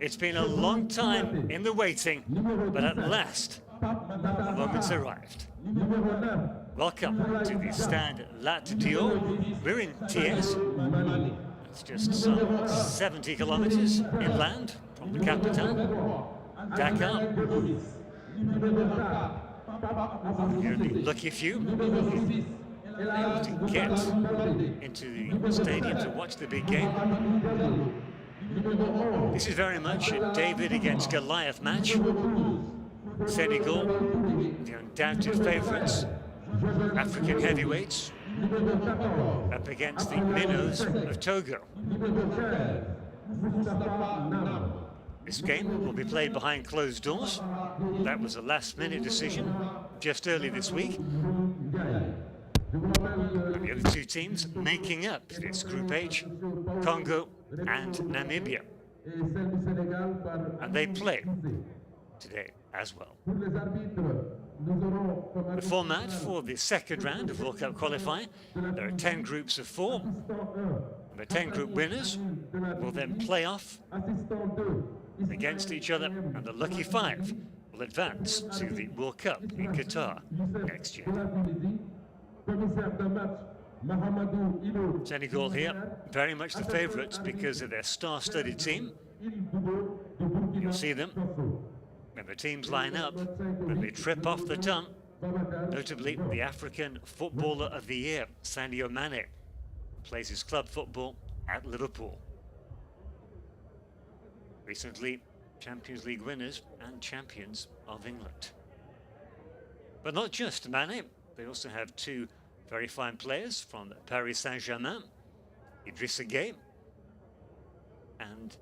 It's been a long time in the waiting, but at last, the moment's arrived. Welcome to the Stade Lat We're in TS. It's just some 70 kilometers inland from the capital, Dakar. You're the lucky few able to get into the stadium to watch the big game. This is very much a David against Goliath match. Senegal, the undoubted favourites, African heavyweights, up against the minnows of Togo. This game will be played behind closed doors. That was a last-minute decision just early this week. And the other two teams making up this Group H, Congo and Namibia. And they play today as well. The format for the second round of World Cup Qualifier, there are 10 groups of 4. The 10 group winners will then play off against each other, and the lucky 5 will advance to the World Cup in Qatar next year. Senegal here, very much the favourites because of their star-studded team. You'll see them when the teams line up, when they trip off the tongue, notably the African Footballer of the Year, Sadio Mane, plays his club football at Liverpool. Recently, Champions League winners and champions of England. But not just Mane, they also have 2 very fine players from Paris Saint-Germain, Idrissa Gueye and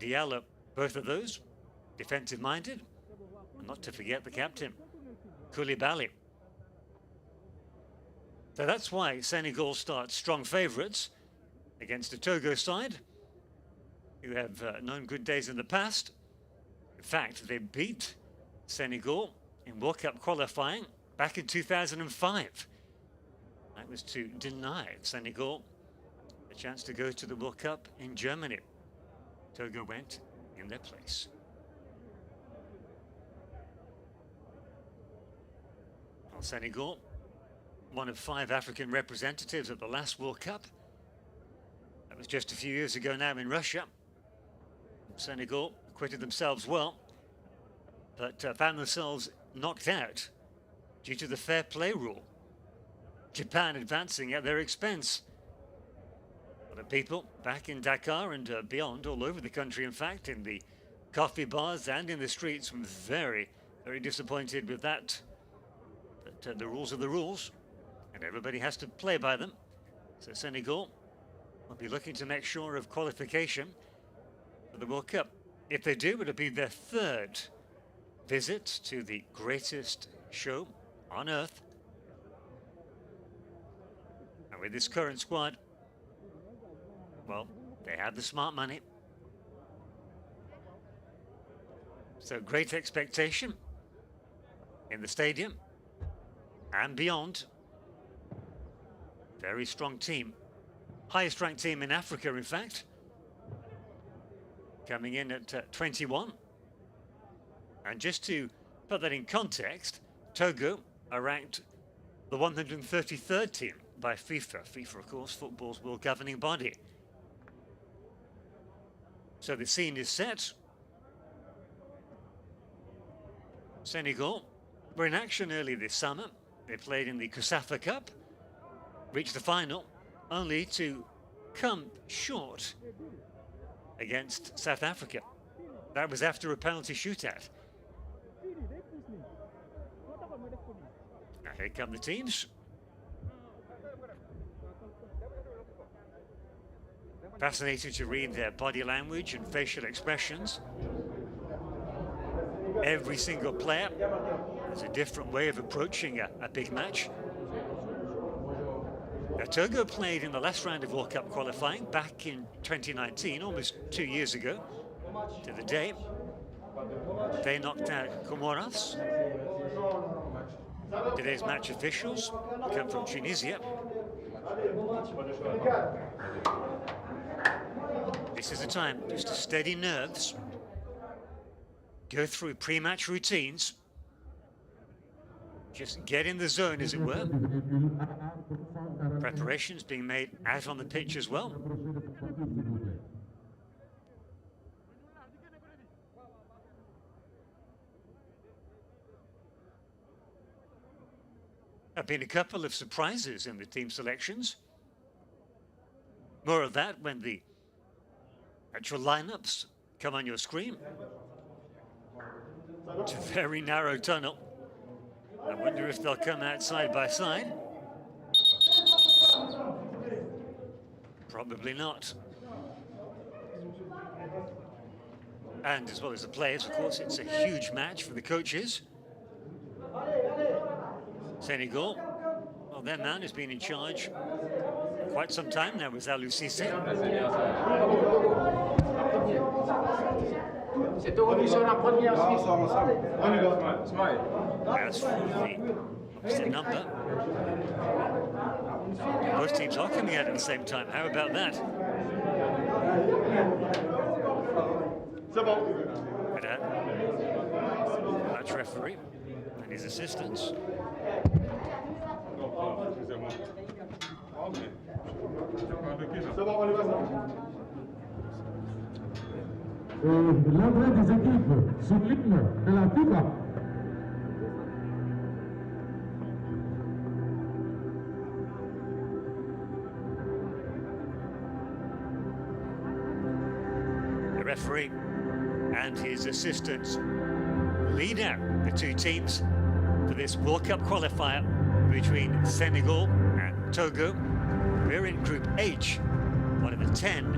Diallo, both of those defensive-minded, and not to forget the captain, Koulibaly. So that's why Senegal start strong favourites against the Togo side, who have known good days in the past. In fact, they beat Senegal in World Cup qualifying back in 2005. That was to deny Senegal a chance to go to the World Cup in Germany. Togo went in their place. Well, Senegal, one of 5 African representatives at the last World Cup. That was just a few years ago now in Russia. Senegal acquitted themselves well, but found themselves knocked out due to the fair play rule. Japan advancing at their expense. The people back in Dakar and beyond, all over the country, in fact, in the coffee bars and in the streets, were very, very disappointed with that. But the rules are the rules, and everybody has to play by them. So Senegal will be looking to make sure of qualification for the World Cup. If they do, it'll be their 3rd visit to the greatest show on earth. And with this current squad, well, they have the smart money. So great expectation in the stadium and beyond. Very strong team. Highest ranked team in Africa, in fact. Coming in at 21. And just to put that in context, Togo are ranked the 133rd team by FIFA. FIFA, of course, football's world governing body. So the scene is set. Senegal were in action early this summer. They played in the COSAFA Cup, reached the final, only to come short against South Africa. That was after a penalty shootout. Now here come the teams. Fascinating to read their body language and facial expressions. Every single player has a different way of approaching a big match. Now, Togo played in the last round of World Cup qualifying back in 2019, almost 2 years ago to the day. They knocked out Comoros. Today's match officials come from Tunisia. This This is the time just to steady nerves, go through pre-match routines, just get in the zone, as it were. Preparations being made out on the pitch as well. There have been a couple of surprises in the team selections. More of that when the actual lineups come on your screen. It's a very narrow tunnel. I wonder if they'll come out side by side. Probably not. And as well as the players, of course, it's a huge match for the coaches. Senegal, well, their man has been in charge quite some time now with Aliou Cissé. As for the number, both teams are coming out at the same time. How about that? Match referee and his assistants. L'entrée des équipes sous l'hymne de la FIFA. The referee and his assistants lead out the two teams for this World Cup qualifier between Senegal and Togo. We're in Group H, one of the 10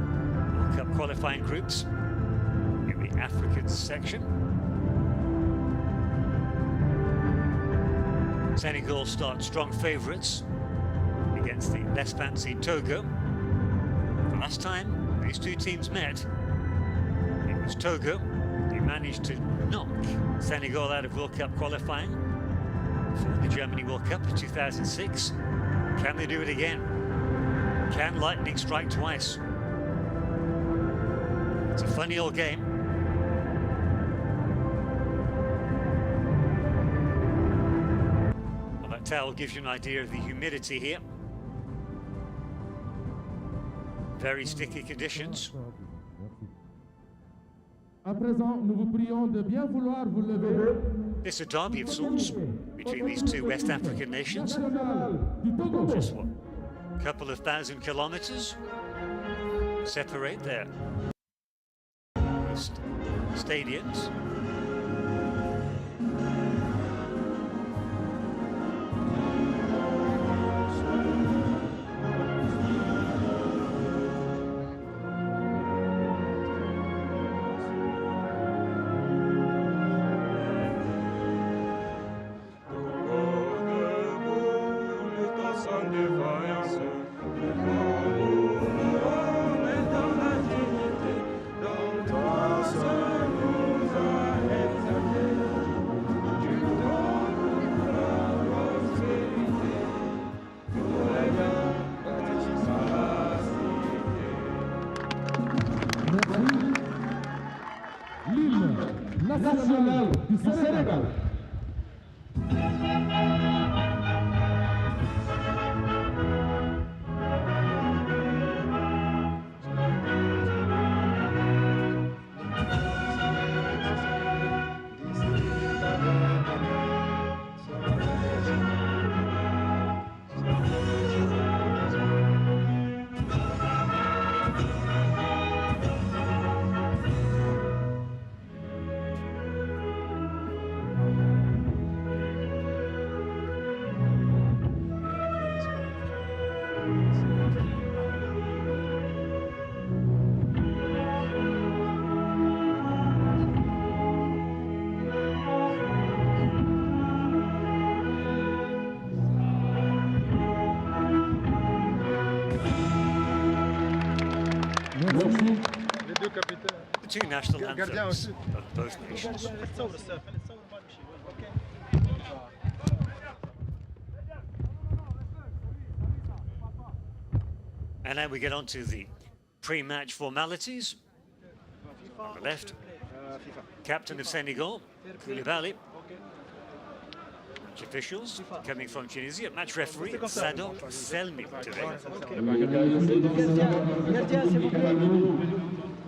World Cup qualifying groups in the African section. Senegal start strong favourites against the less fancied Togo. The last time these two teams met, it was Togo who managed to knock Senegal out of World Cup qualifying for the Germany World Cup in 2006. Can they do it again? Can lightning strike twice? It's a funny old game. Well, that towel gives you an idea of the humidity here. Very sticky conditions. It's a derby of sorts between these two West African nations. Just what, a couple of thousand kilometers separate their stadiums. Nacional du Sénégal. The two national anthems of both nations. And now we get on to the pre-match formalities. On the left, captain of Senegal, Koulibaly. Match officials coming from Tunisia. Match referee, Sadok Selmi today.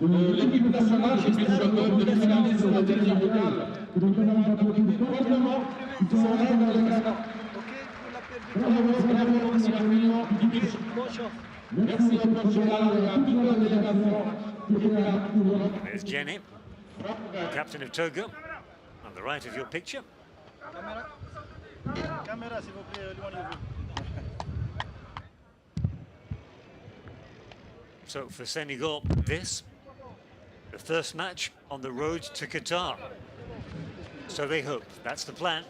L'équipe nationale de Senegal de finaliser sur la dernière finale. Ils sont là dans le classement. Merci au coach général et à toute la délégation qui était là tout le long. There's Jenny, captain of Togo, on the right of your picture. Caméra, s'il vous plaît, éloignez-vous. So for Senegal, this, the first match on the road to Qatar. So they hope, that's the plan.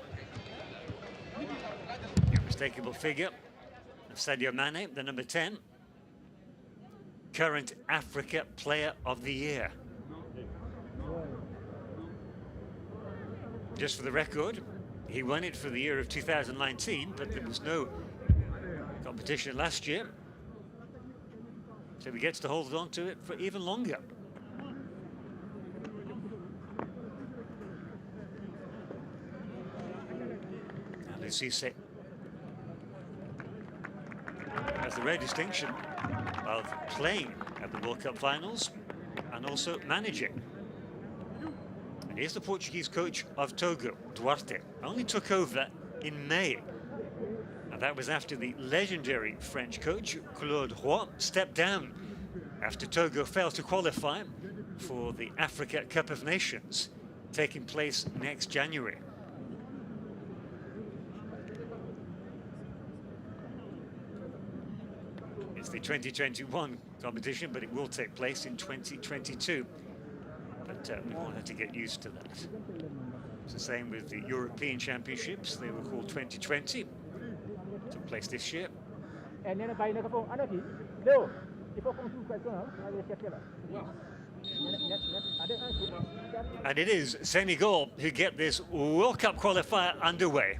Unmistakable figure of Sadio Mane, the number 10. Current Africa Player of the Year. Just for the record, he won it for the year of 2019, but there was no competition last year. So he gets to hold on to it for even longer. Cisse has the rare distinction of playing at the World Cup finals and also managing. And here's the Portuguese coach of Togo, Duarte. Only took over in May. And that was after the legendary French coach, Claude Roy, stepped down after Togo failed to qualify for the Africa Cup of Nations, taking place next January. It's the 2021 competition, but it will take place in 2022. But we all have to get used to that. It's the same with the European Championships. They were called 2020. Took place this year. And it is Senegal who get this World Cup qualifier underway.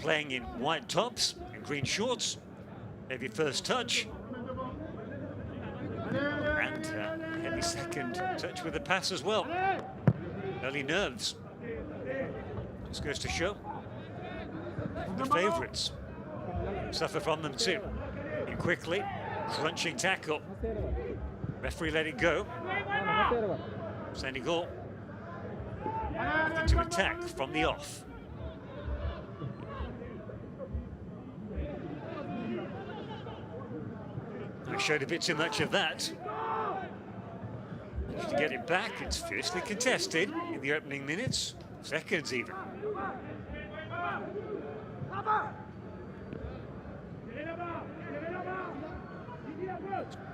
Playing in white tops and green shorts. Heavy first touch. And heavy second touch with the pass as well. Early nerves. Just goes to show the favourites suffer from them too. And quickly, crunching tackle. Referee let it go. Senegal looking to attack from the off. I showed a bit too much of that. To get it back, it's fiercely contested in the opening minutes, seconds even.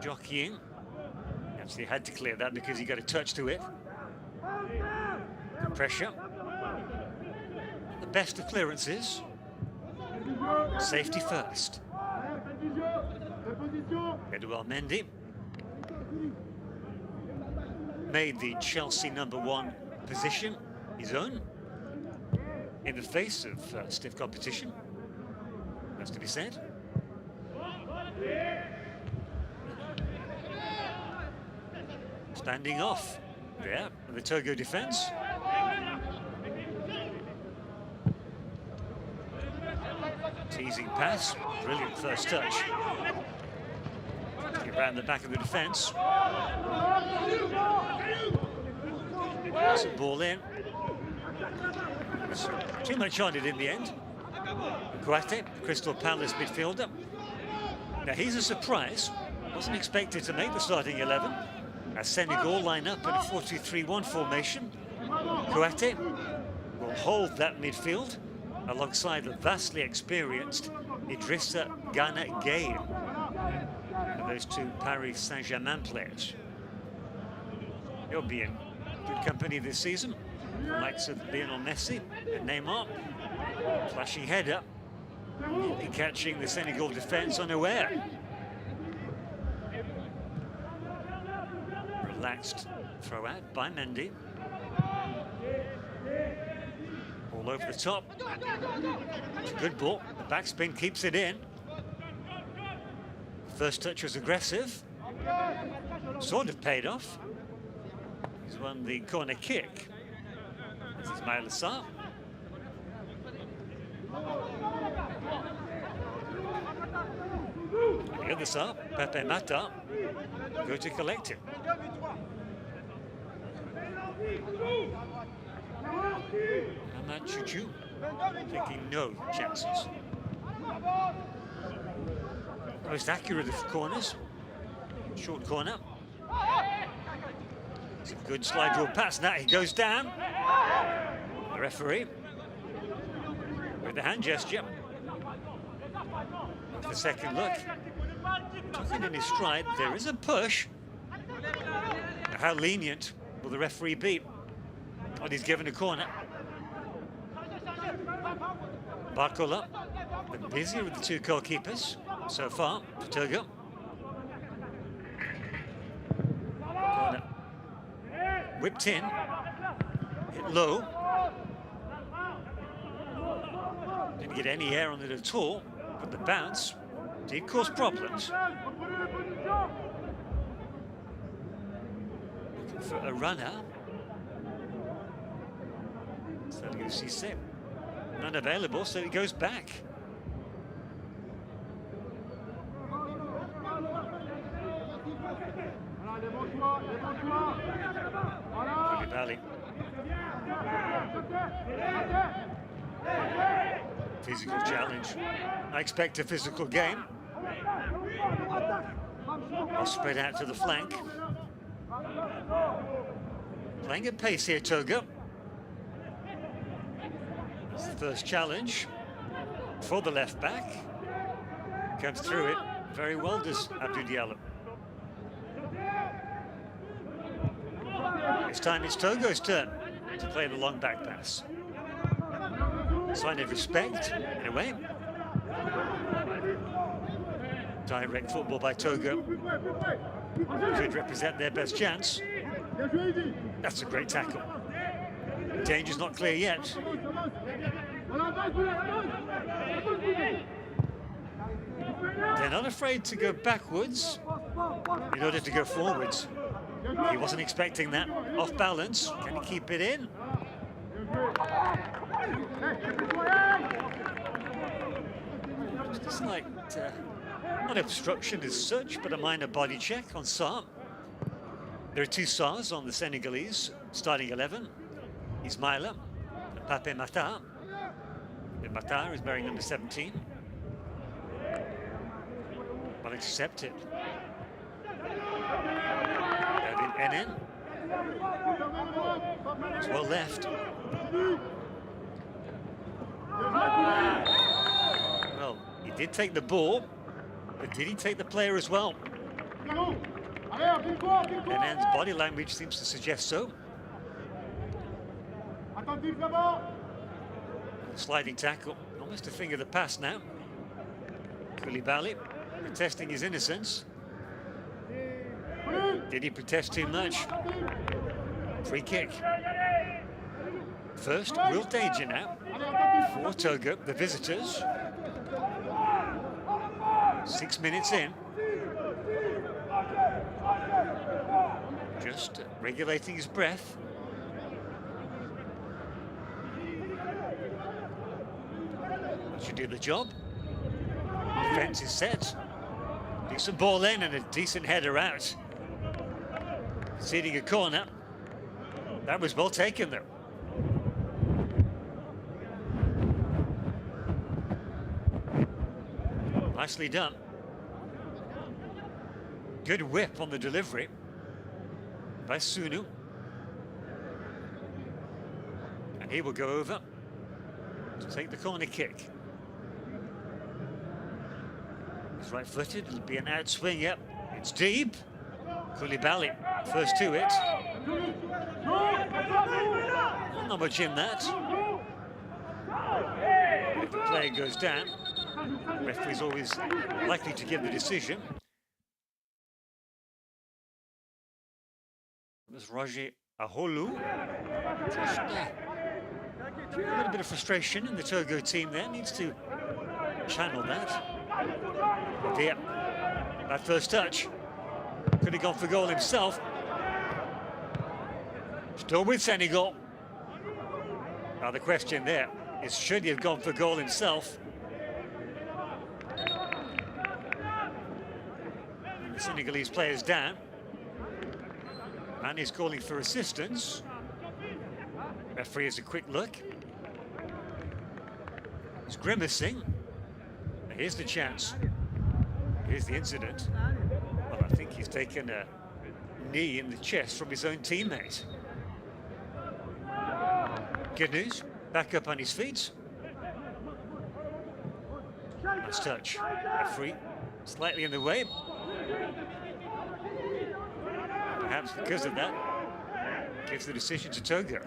Jockeying. Actually had to clear that because he got a touch to it. Good pressure. The best of clearances. Safety first. Edouard Mendy made the Chelsea #1 position his own in the face of stiff competition, has to be said. Standing off there for the Togo defence. Teasing pass, brilliant first touch. Get around the back of the defence. That's a ball in. Too much on it in the end. Côte, Crystal Palace midfielder. Now he's a surprise. Wasn't expected to make the starting 11. As Senegal line up in a 4-2-3-1 formation. Côte will hold that midfield alongside the vastly experienced Idrissa Gana Gueye. Those two Paris Saint-Germain players. He'll be in good company this season. The likes of Lionel Messi and Neymar. Flashing header. Catching the Senegal defence unaware. Relaxed throw out by Mendy. All over the top. It's a good ball. The backspin keeps it in. First touch was aggressive. sort of paid off. He's won the corner kick. This is Ismail Assar. The other side, Pepe Mata, go to collect him. Ahmad Chuchu taking no chances. Most accurate of corners. Short corner. It's a good slide rule pass. Now he goes down. The referee with the hand gesture. The second look. Took it in his stride. There is a push. Now, how lenient will the referee be when he's given a corner? Barcola, the busier of the two goalkeepers so far for Togo. Corner. Whipped in. Hit low. Didn't get any air on it at all, but the bounce did cause problems. Looking for a runner. Sergio Cissé. None available, so he goes back. Koulibaly. Physical challenge. I expect a physical game. I'll spread out to the flank. Playing at pace here, Togo. It's the first challenge for the left back. Comes through it very well, does Abdou Diallo. This time it's Togo's turn to play the long back pass. Sign of respect, in a way. Direct football by Togo. Could represent their best chance. That's a great tackle. Danger's not clear yet. They're not afraid to go backwards in order to go forwards. He wasn't expecting that. Off balance. Can he keep it in? Just like not obstruction as such, but a minor body check on Sarr. There are two Sarrs on the Senegalese starting 11. Ismaila and Pape Mata. Mata is wearing number 17. Well intercepted. Enin. It's well left. Well, he did take the ball, but did he take the player as well? Enin's body language seems to suggest so. Sliding tackle, almost a finger of the pass now. Koulibaly protesting his innocence. Did he protest too much? Free kick. First, real danger now for Togo, the visitors. 6 minutes in. Just regulating his breath. Should do the job. Defense is set. Decent ball in and a decent header out. Conceding a corner. That was well taken though. Nicely done. Good whip on the delivery by Sunu. And he will go over to take the corner kick. He's right-footed, it'll be an outswing, yep. It's deep. Koulibaly, first to it. Not much in that. If the player goes down, the referee's always likely to give the decision. It was Roger Aholu. A little bit of frustration in the Togo team there, needs to channel that. Yeah, that first touch. Could have gone for goal himself. Still with Senegal. Now the question there is, should he have gone for goal himself? The Senegalese player's down. And he's calling for assistance. Referee has a quick look. He's grimacing. Here's the chance. Here's the incident. Well, I think he's taken a knee in the chest from his own teammate. Good news, back up on his feet. Nice touch. Referee slightly in the way. Perhaps because of that, gives the decision to Togo.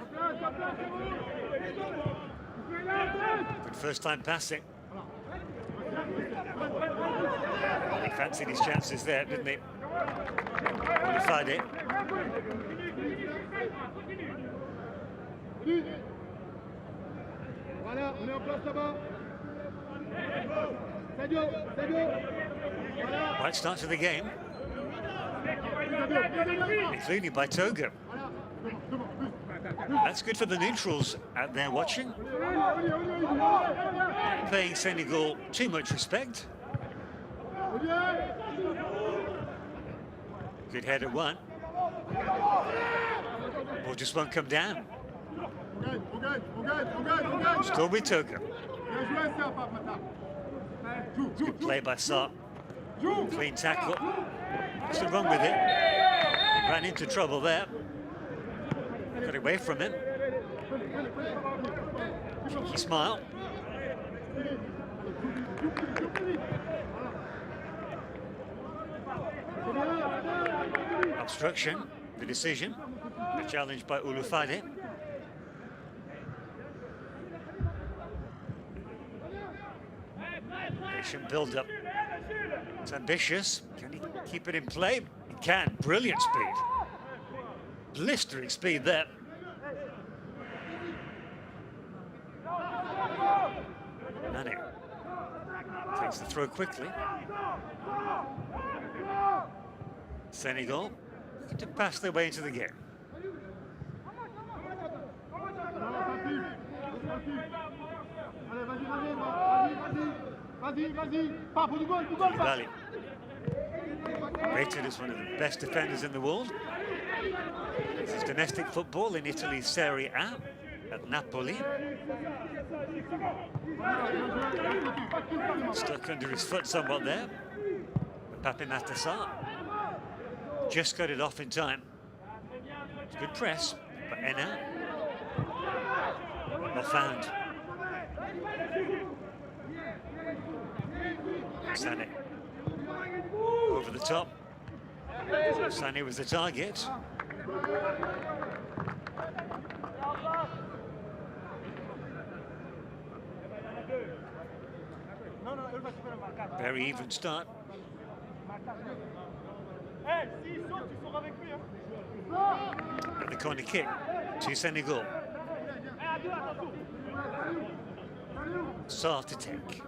Good first time passing. Well, he fancied his chances there, didn't he? Qualified it. Right start to the game, including by Togo. That's good for the neutrals out there watching. Paying Senegal too much respect. Good header one. Or just won't come down. Still with Togo. Good play by Sarr. Clean tackle. What's wrong with it? He ran into trouble there. Got away from him. Cheeky smile. Obstruction, the decision. The challenge by Ulufade. Patient build-up. It's ambitious. Can he keep it in play? He can. Brilliant speed. Blistering speed there. Mane takes the throw quickly. Senegal to pass their way into the game. Valley, rated as one of the best defenders in the world. This is domestic football in Italy's Serie A at Napoli. Stuck under his foot somewhat there. Pape Matar just got it off in time. Good press, but Enna not found. Sané over the top. Sané was the target. Very even start. And the corner kick to Senegal. Sarr to take.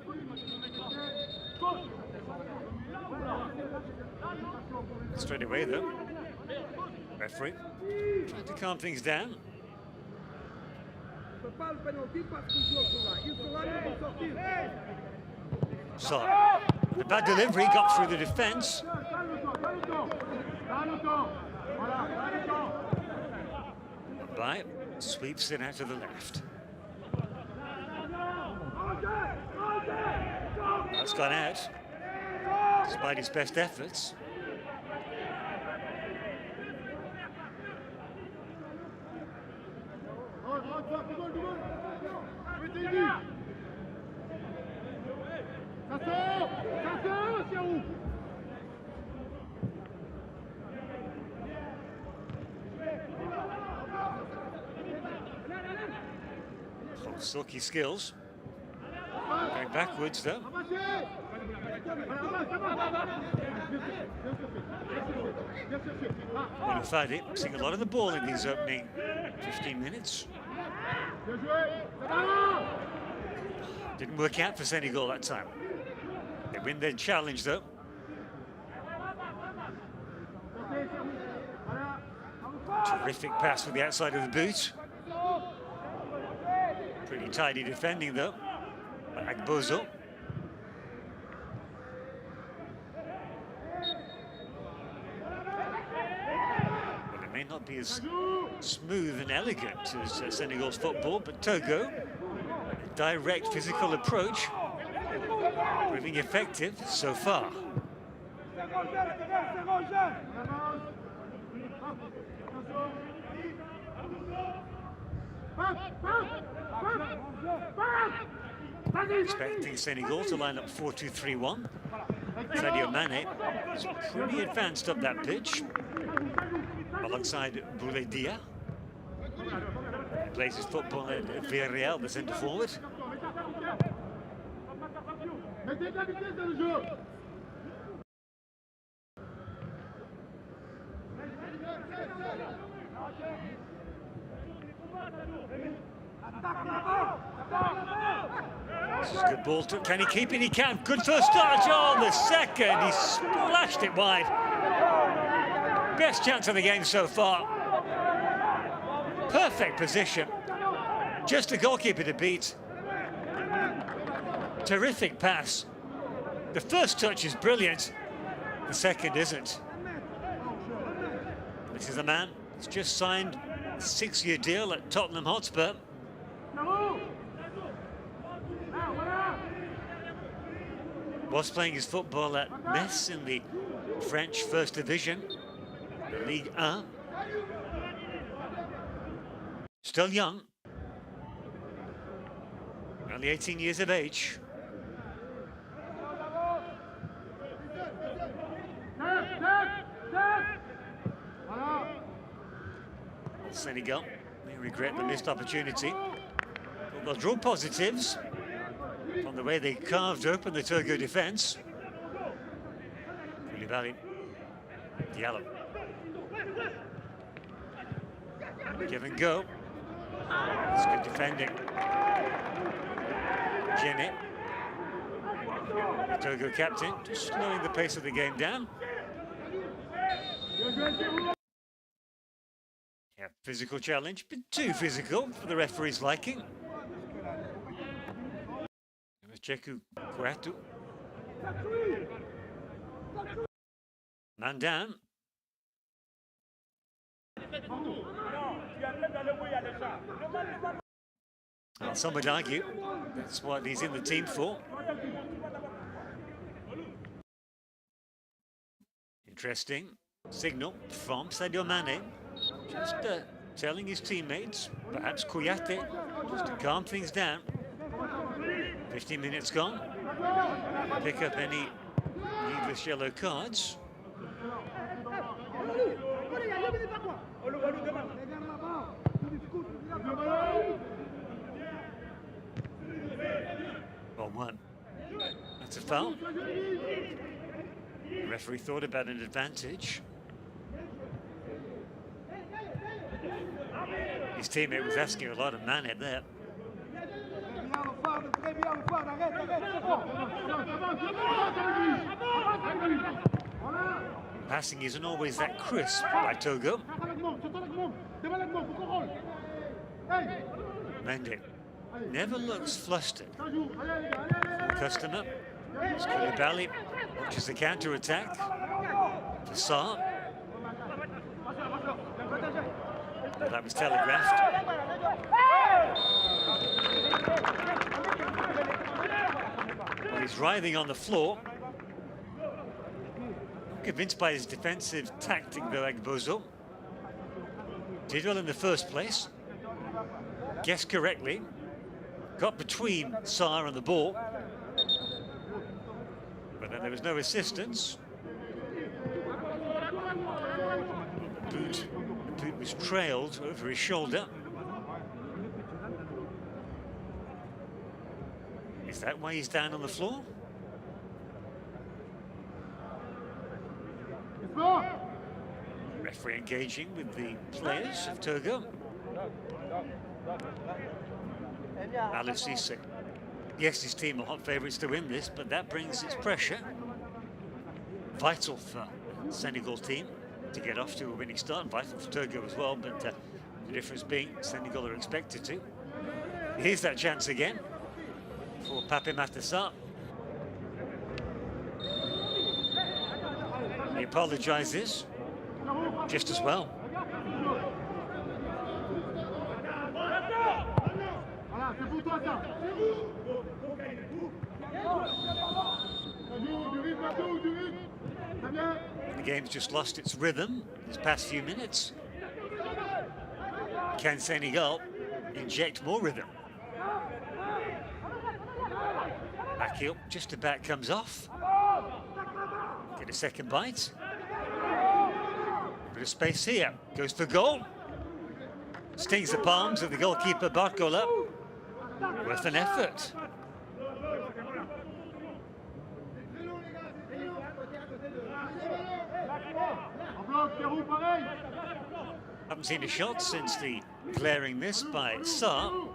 Straight away though. Referee trying to calm things down. Sarr. The bad delivery got through the defence. Right, sweeps it out to the left. That's gone out, despite his best efforts. Oh, silky skills. Going backwards though. Ulufade seeing a lot of the ball in these opening 15 minutes. Didn't work out for Senegal that time. They win their challenge though. Terrific pass with the outside of the boot. Pretty tidy defending though by Agbozo. Well, it may not be as smooth and elegant as Senegal's football, but Togo, a direct physical approach, proving effective so far. Expecting Senegal to line up 4-2-3-1. Sadio Mane is pretty advanced up that pitch, alongside Bouledia. He plays his football at Villarreal, the centre forward. This is a good ball. Can he keep it? He can. Good first touch. Oh, the second. He splashed it wide. Best chance of the game so far. Perfect position. Just the goalkeeper to beat. Terrific pass. The first touch is brilliant. The second isn't. This is a man who's just signed a 6-year deal at Tottenham Hotspur. Was playing his football at Metz in the French First Division, the Ligue 1. Still young, only 18 years of age. Senegal may regret the missed opportunity, but they'll draw positives on the way they carved open the Togo defence. Koulibaly, Diallo. Give and go. It's good defending. Guinea, the Togo captain, just slowing the pace of the game down. Yeah, physical challenge, but too physical for the referee's liking. Cheku Quatu. Man down. Well, some would argue that's what he's in the team for. Interesting signal from Sadio Mane. Just telling his teammates, perhaps Kouyaté, just to calm things down. 15 minutes gone. Pick up any needless yellow cards. One. That's a foul. The referee thought about an advantage. His teammate was asking a lot of Mane there. Passing isn't always that crisp by Togo. Mendy never looks flustered. Customer, Koulibaly watches the counter-attack. Faso. Well, that was telegraphed. Well, he's writhing on the floor. I'm convinced by his defensive tactic, though, Agbozo. Did well in the first place. Guessed correctly. Got between Sarr and the ball. But then there was no assistance. The boot was trailed over his shoulder. Is that why he's down on the floor? Referee engaging with the players of Togo. Aliou Cissé. Yes, his team are hot favourites to win this, but that brings its pressure. Vital for Senegal's team. to get off to a winning start, vital for Togo as well, but the difference being Senegal are expected to. Here's that chance again for Pape Matar. He apologises just as well. The game's just lost its rhythm these past few minutes. Can Senegal inject more rhythm? Akil just about comes off. Get a second bite. Bit of space here. Goes for goal. Stings the palms of the goalkeeper Barcola. Worth an effort. Haven't seen a shot since the glaring miss by Sarr.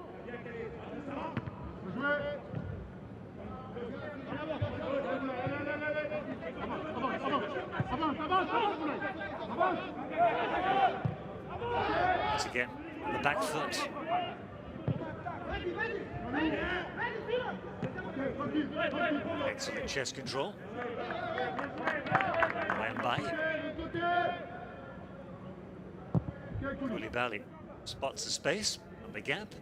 Once again, on the back foot. Excellent chest control. Wembai. Koulibaly spots the space on the gap.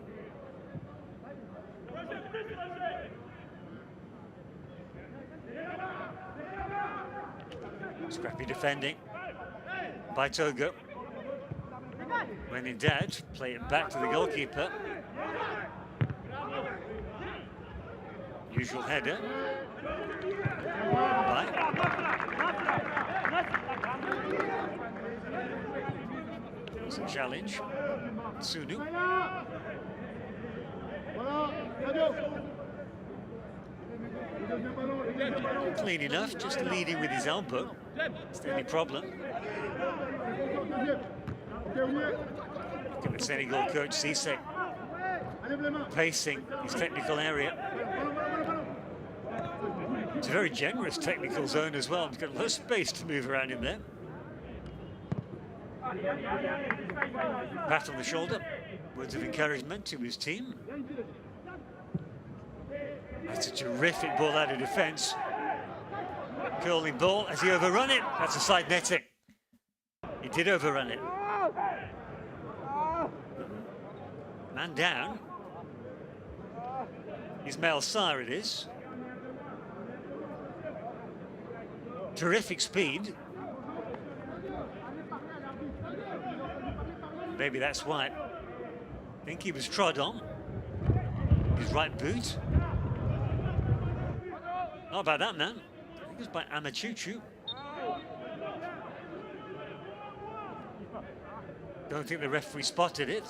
Scrappy defending by Togo. When in doubt, play it back to the goalkeeper. Usual header. It's a challenge. Sunu. Clean enough, just leading with his elbow. Is there any problem? Look at the Senegal coach, Cisse, pacing his technical area. It's a very generous technical zone as well. He's got a lot of space to move around in there. Pat on the shoulder, words of encouragement to his team. That's a terrific ball out of defence. Curling ball, has he overrun it? That's a side netting. He did overrun it. Man down. Ismail Sarr it is. Terrific speed. Maybe that's why. I think he was trod on. His right boot. Not about that, man. I think it was by Amachuchu. Don't think the referee spotted it.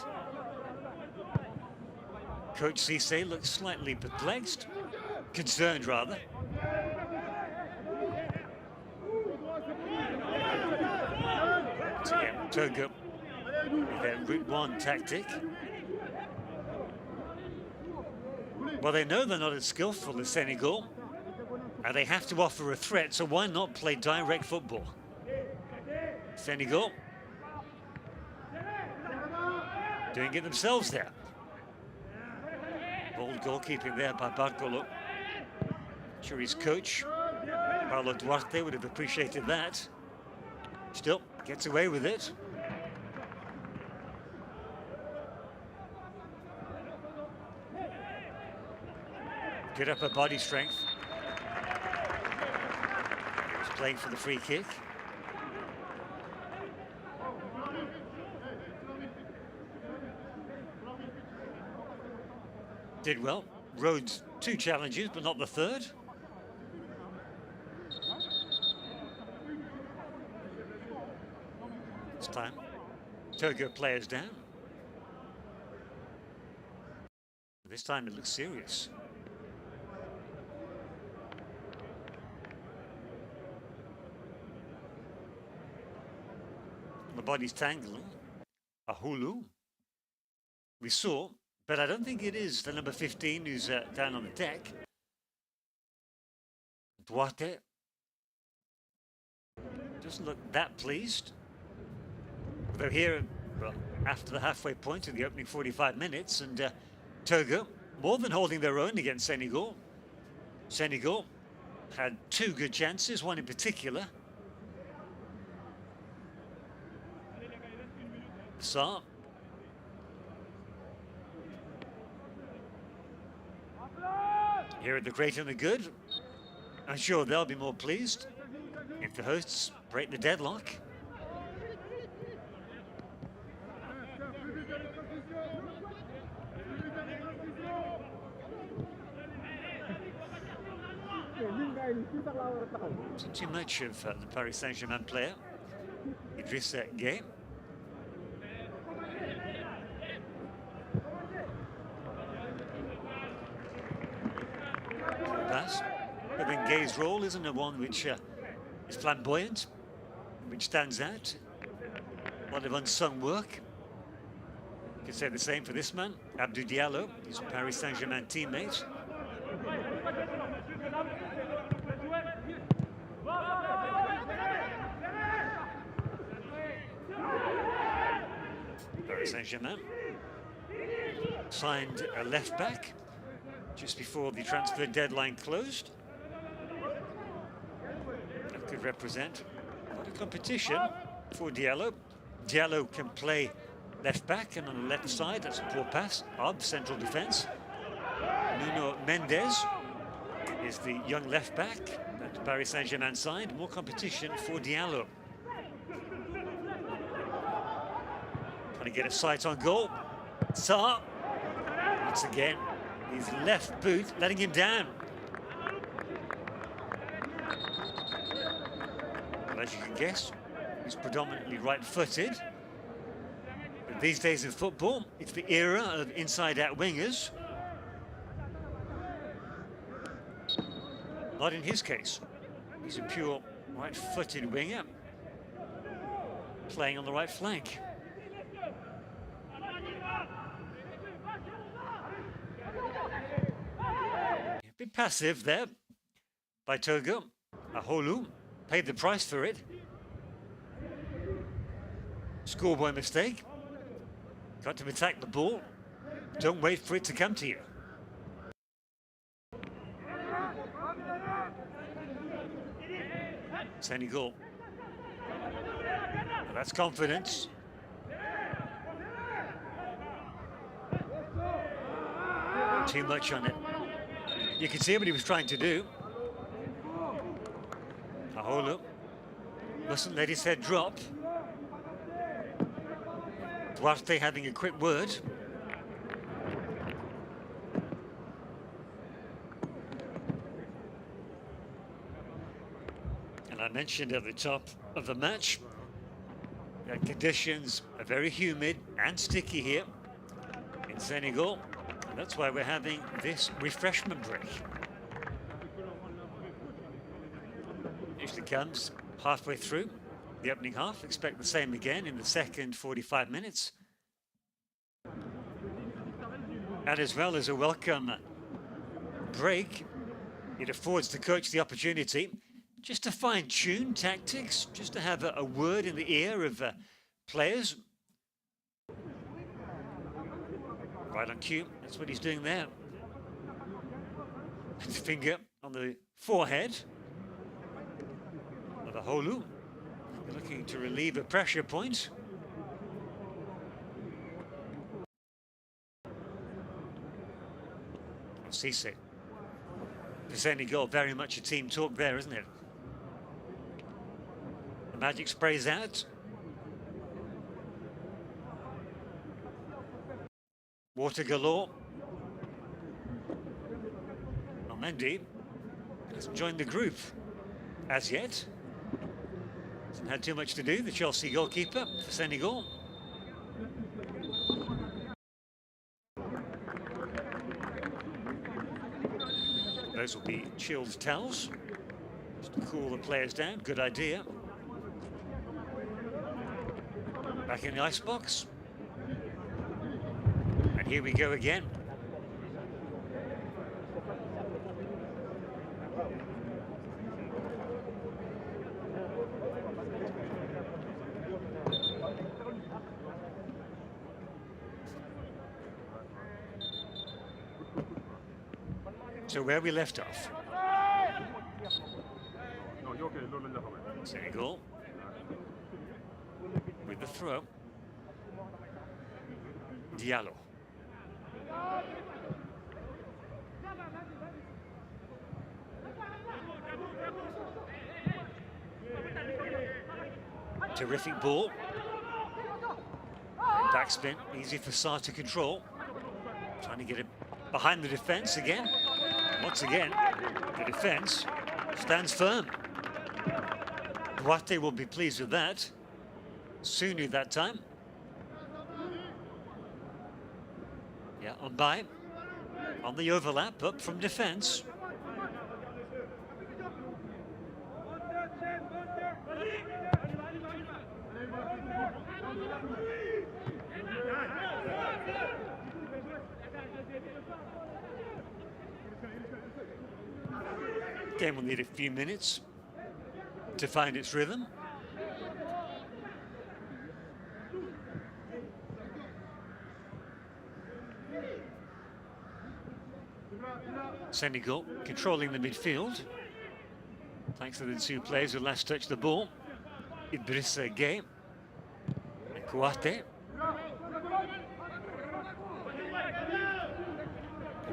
Coach Cisse looks slightly perplexed. Concerned, rather. Once again, Togo with their Route 1 tactic. Well, they know they're not as skillful as Senegal, and they have to offer a threat, so why not play direct football? Senegal doing it themselves there. Bold goalkeeping there by Barcola. Sure his coach, Paulo Duarte, would have appreciated that. Still, gets away with it. Good upper body strength. He was playing for the free kick. Did well. Rode 2 challenges, but not the third. This time, Togo players down. This time it looks serious. The body's tangling. A hulu. We saw, but I don't think it is the number 15 who's down on the deck. Duarte doesn't look that pleased. Though here, well, after the halfway point of the opening 45 minutes, and Togo more than holding their own against Senegal. Senegal had two good chances, one in particular. Sarr. Here at the great and the good, I'm sure they'll be more pleased if the hosts break the deadlock. Isn't too much of the Paris Saint-Germain player, Idrissa Gueye. Pass. But then Gueye's role isn't a one which is flamboyant, which stands out. A lot of unsung work. You could say the same for this man, Abdou Diallo, his Paris Saint-Germain teammate. Paris Saint-Germain signed a left back just before the transfer deadline closed. That could represent a lot of competition for Diallo. Diallo can play left back, and on the left side, that's a poor pass of central defence. Nuno Mendes is the young left back that the Paris Saint-Germain signed. More competition for Diallo. Trying to get a sight on goal. Sarr, once again, his left boot letting him down. Well, as you can guess, he's predominantly right-footed. But these days in football, it's the era of inside-out wingers. Not in his case. He's a pure right-footed winger, playing on the right flank. A bit passive there by Togo. Aholu paid the price for it. Schoolboy mistake. Got to attack the ball. Don't wait for it to come to you. Senegal. Well, that's confidence. Too much on it. You can see what he was trying to do. Aholu mustn't let his head drop. Duarte having a quick word. And I mentioned at the top of the match that conditions are very humid and sticky here in Senegal. And that's why we're having this refreshment break. Usually comes halfway through the opening half. Expect the same again in the second 45 minutes. And as well as a welcome break, it affords the coach the opportunity just to fine-tune tactics, just to have a word in the ear of players. Right on cue, that's what he's doing there. His finger on the forehead of Aholu, looking to relieve a pressure point. Cisse. For Senegal, very much a team talk there, isn't it? The magic sprays out. Water galore. Mendy hasn't joined the group as yet. Hasn't had too much to do, the Chelsea goalkeeper for Senegal. Those will be chilled towels, just to cool the players down. Good idea. Back in the icebox. And here we go again. So where we left off. Senegal with the throw. Diallo. Terrific ball. Backspin, easy for Sarr to control. Trying to get it behind the defence again. Once again, the defence stands firm. Duarte will be pleased with that. Sunu that time. Yeah, on the overlap, up from defence. Game will need a few minutes to find its rhythm. Senegal controlling the midfield, thanks to the two players who last touched the ball. Idrissa Gueye and Kouate.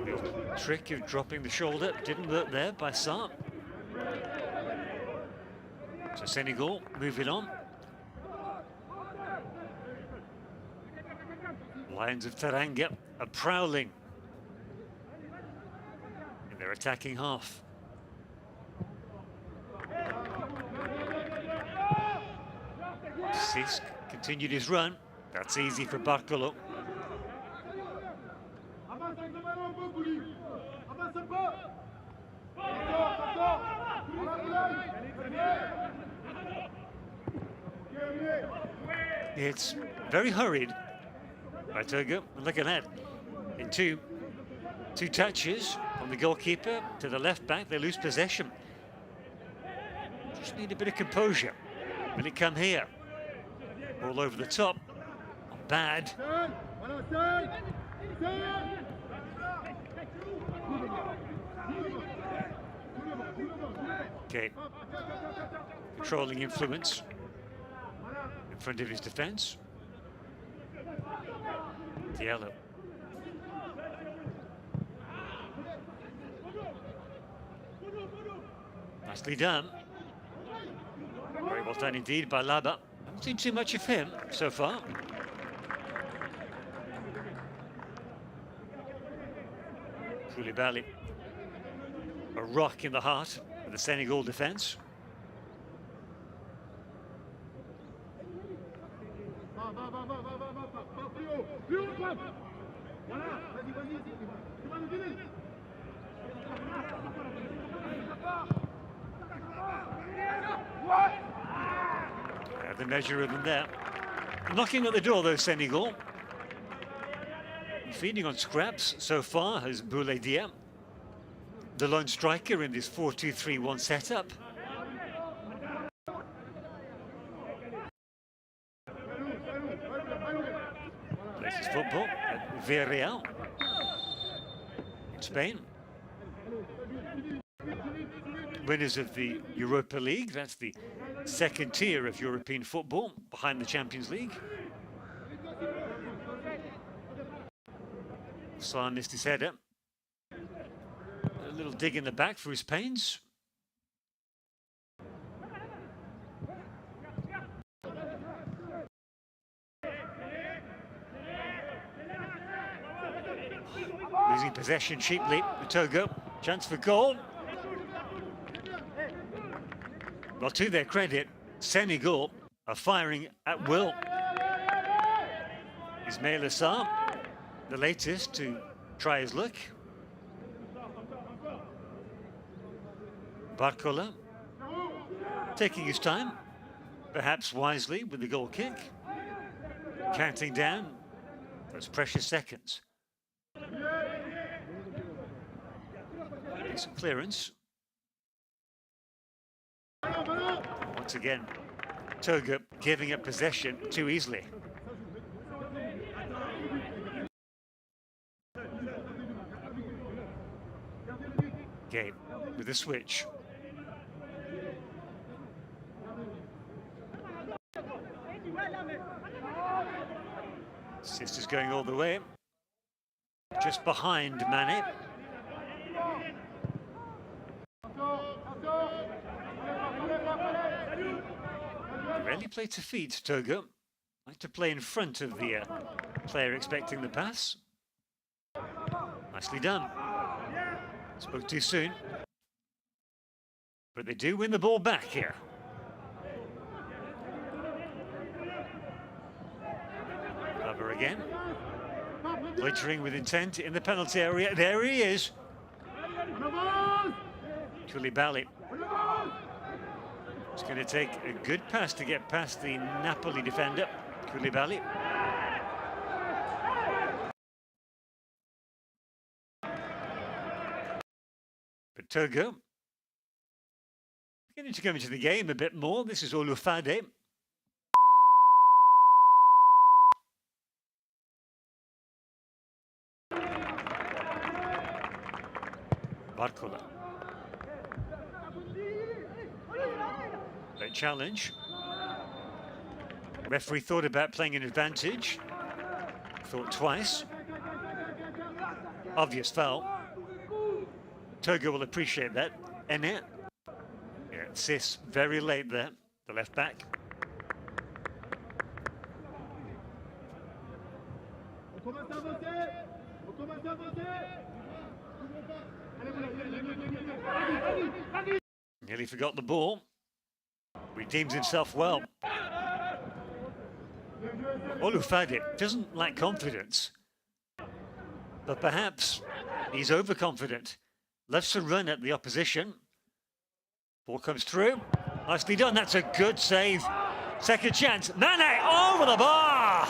The trick of dropping the shoulder didn't work there by Sarr. So Senegal moving on. Lions of Teranga are prowling in their attacking half. Sisk continued his run. That's easy for Barcolo. It's very hurried by Togo. Look at that. In two touches from the goalkeeper to the left back, they lose possession. Just need a bit of composure. Will it come here? All over the top. Not bad. Okay. Controlling influence in front of his defence. Diallo. Nicely done. Very well done indeed by Laba. Haven't seen too much of him so far. Koulibaly. A rock in the heart of the Senegal defence. The measure of them there. Knocking at the door though, Senegal. Feeding on scraps so far has Bouladia, the lone striker in this 4-2-3-1 setup. Plays his football at Villarreal in Spain. Winners of the Europa League, that's the second tier of European football, behind the Champions League. Sarr missed his header. A little dig in the back for his pains. Losing possession cheaply, Togo. Chance for goal. Well, to their credit, Senegal are firing at will. Ismaïla Sarr, the latest to try his luck. Barcola, taking his time, perhaps wisely with the goal kick. Counting down those precious seconds. Decent clearance. Once again, Togo giving up possession too easily. Game with a switch. Sisters going all the way. Just behind Mane. They rarely play to feet, Togo. Like to play in front of the player expecting the pass. Nicely done. Spoke too soon. But they do win the ball back here. Cover again. Loitering with intent in the penalty area. There he is. Koulibaly. It's going to take a good pass to get past the Napoli defender. Koulibaly. But Togo beginning to come into the game a bit more. This is Olufade. Barcola. Great challenge. Referee thought about playing an advantage. Thought twice. Obvious foul. Togo will appreciate that. Ene. Yeah, Sis very late there. The left back. Nearly forgot the ball. Redeems himself well. Olufade doesn't lack confidence, but perhaps he's overconfident. Lets a run at the opposition. Ball comes through. Nicely done. That's a good save. Second chance. Mane over the bar.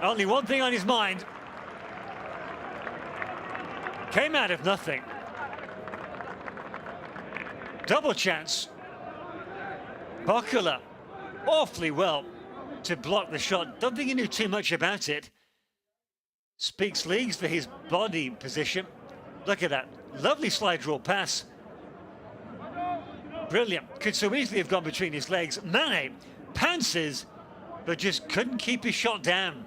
Only one thing on his mind. Came out of nothing. Double chance. Barcola awfully well to block the shot. Don't think he knew too much about it. Speaks leagues for his body position. Look at that. Lovely slide rule pass. Brilliant. Could so easily have gone between his legs. Mane pounces, but just couldn't keep his shot down.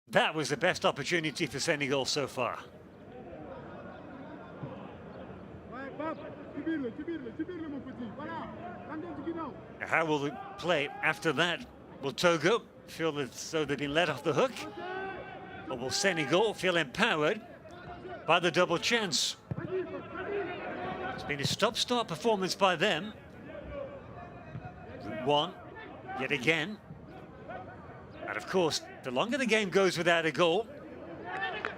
That was the best opportunity for Senegal so far. How will they play after that? Will Togo feel as though they've been let off the hook? Or will Senegal feel empowered by the double chance? It's been a stop-start performance by them. One, yet again. And of course, the longer the game goes without a goal,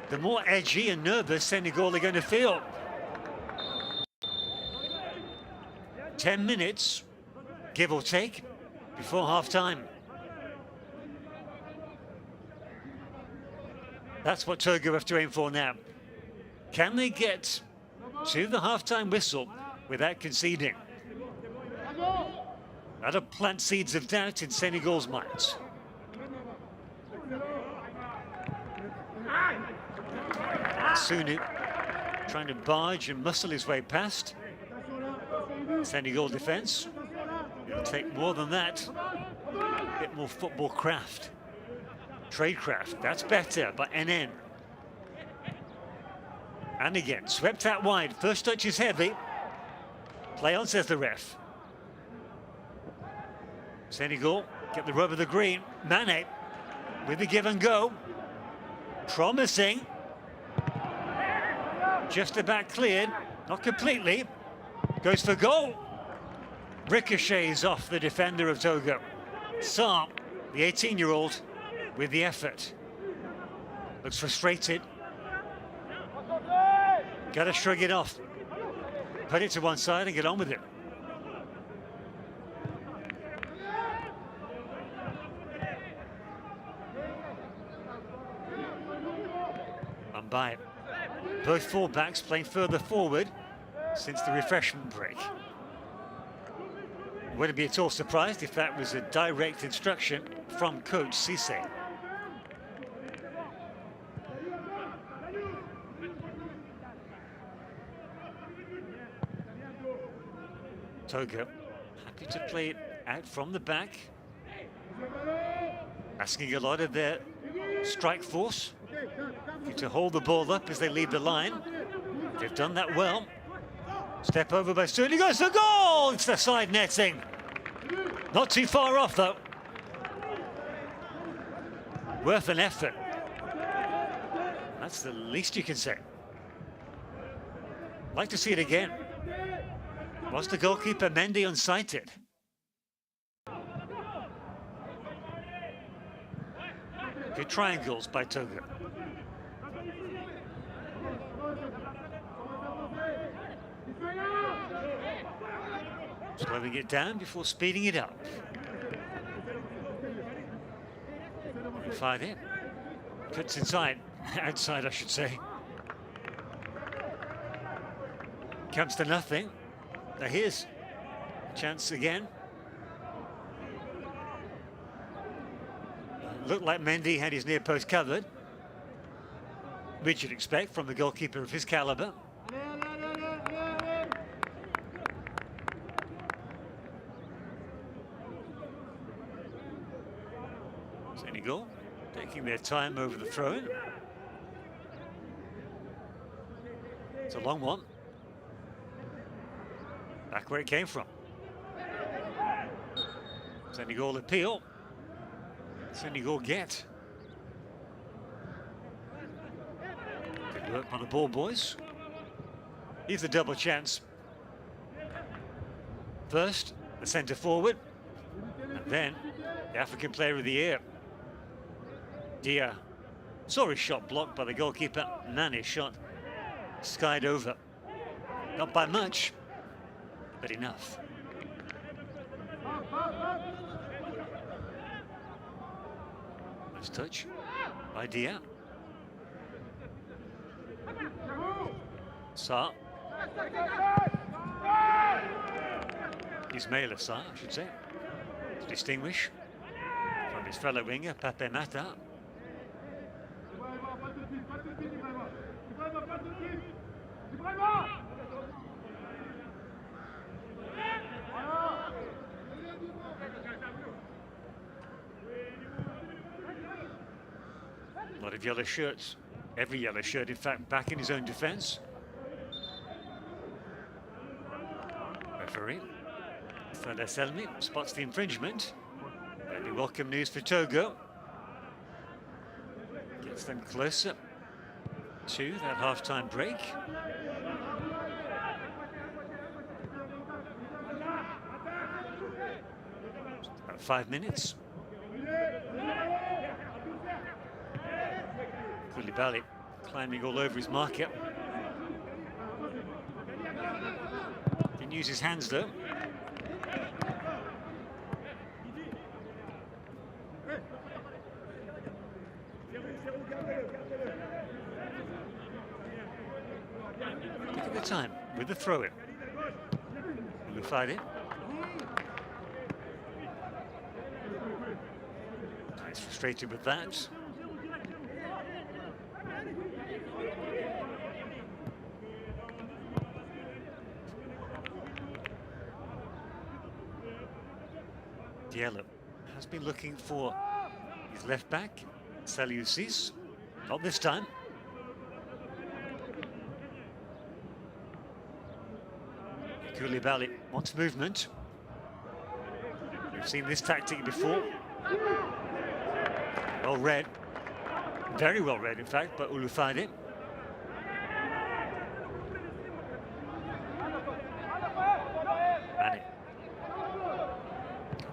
the more edgy and nervous Senegal are going to feel. 10 minutes, give or take, before half-time. That's what Togo have to aim for now. Can they get to the half-time whistle without conceding? That'll plant seeds of doubt in Senegal's minds. Sunu trying to barge and muscle his way past Senegal defence. It'll take more than that. A bit more football craft. Tradecraft, that's better by NN. And again, swept out wide. First touch is heavy. Play on, says the ref. Senegal get the rub of the green. Mane with the give and go. Promising. Just about cleared, not completely. Goes for goal. Ricochets off the defender of Togo. Sarr, the 18-year-old, with the effort. Looks frustrated. Got to shrug it off. Put it to one side and get on with it. By both fullbacks playing further forward since the refreshment break. Wouldn't be at all surprised if that was a direct instruction from coach Cisse. Togo happy to play it out from the back, asking a lot of their strike force to hold the ball up as they leave the line. They've done that well. Step over by Senegal, it's a goal! It's the side netting. Not too far off though. Worth an effort. That's the least you can say. Like to see it again. Was the goalkeeper Mendy unsighted? Good triangles by Togo. Slowing it down before speeding it up. Fired in. Cuts inside. Outside, I should say. Comes to nothing. Now here's a chance again. Looked like Mendy had his near post covered, which you'd expect from the goalkeeper of his caliber. Senegal taking their time over the throw-in. It's a long one. Back where it came from. Senegal appeal. Senegal get. Good work by the ball boys. Here's the double chance. First, the centre forward, and then the African Player of the Year. Dia saw his shot blocked by the goalkeeper. Nane's shot skied over. Not by much, but enough. Nice touch by Dia. Sa. Ismail Sa, I should say, to distinguish from his fellow winger, Pape Mata. A lot of yellow shirts, every yellow shirt in fact, back in his own defence. Referee Fada Selmi spots the infringement. Very welcome news for Togo. Gets them closer to that half-time break. About 5 minutes. Koulibaly climbing all over his marker. Didn't use his hands though. Look at the time with the throw-in. Ulufade. He's frustrated with that. Diallo has been looking for his left back, Saliusis. Not this time. Koulibaly wants movement. We've seen this tactic before. Well read. Very well read, in fact, by Ulufade.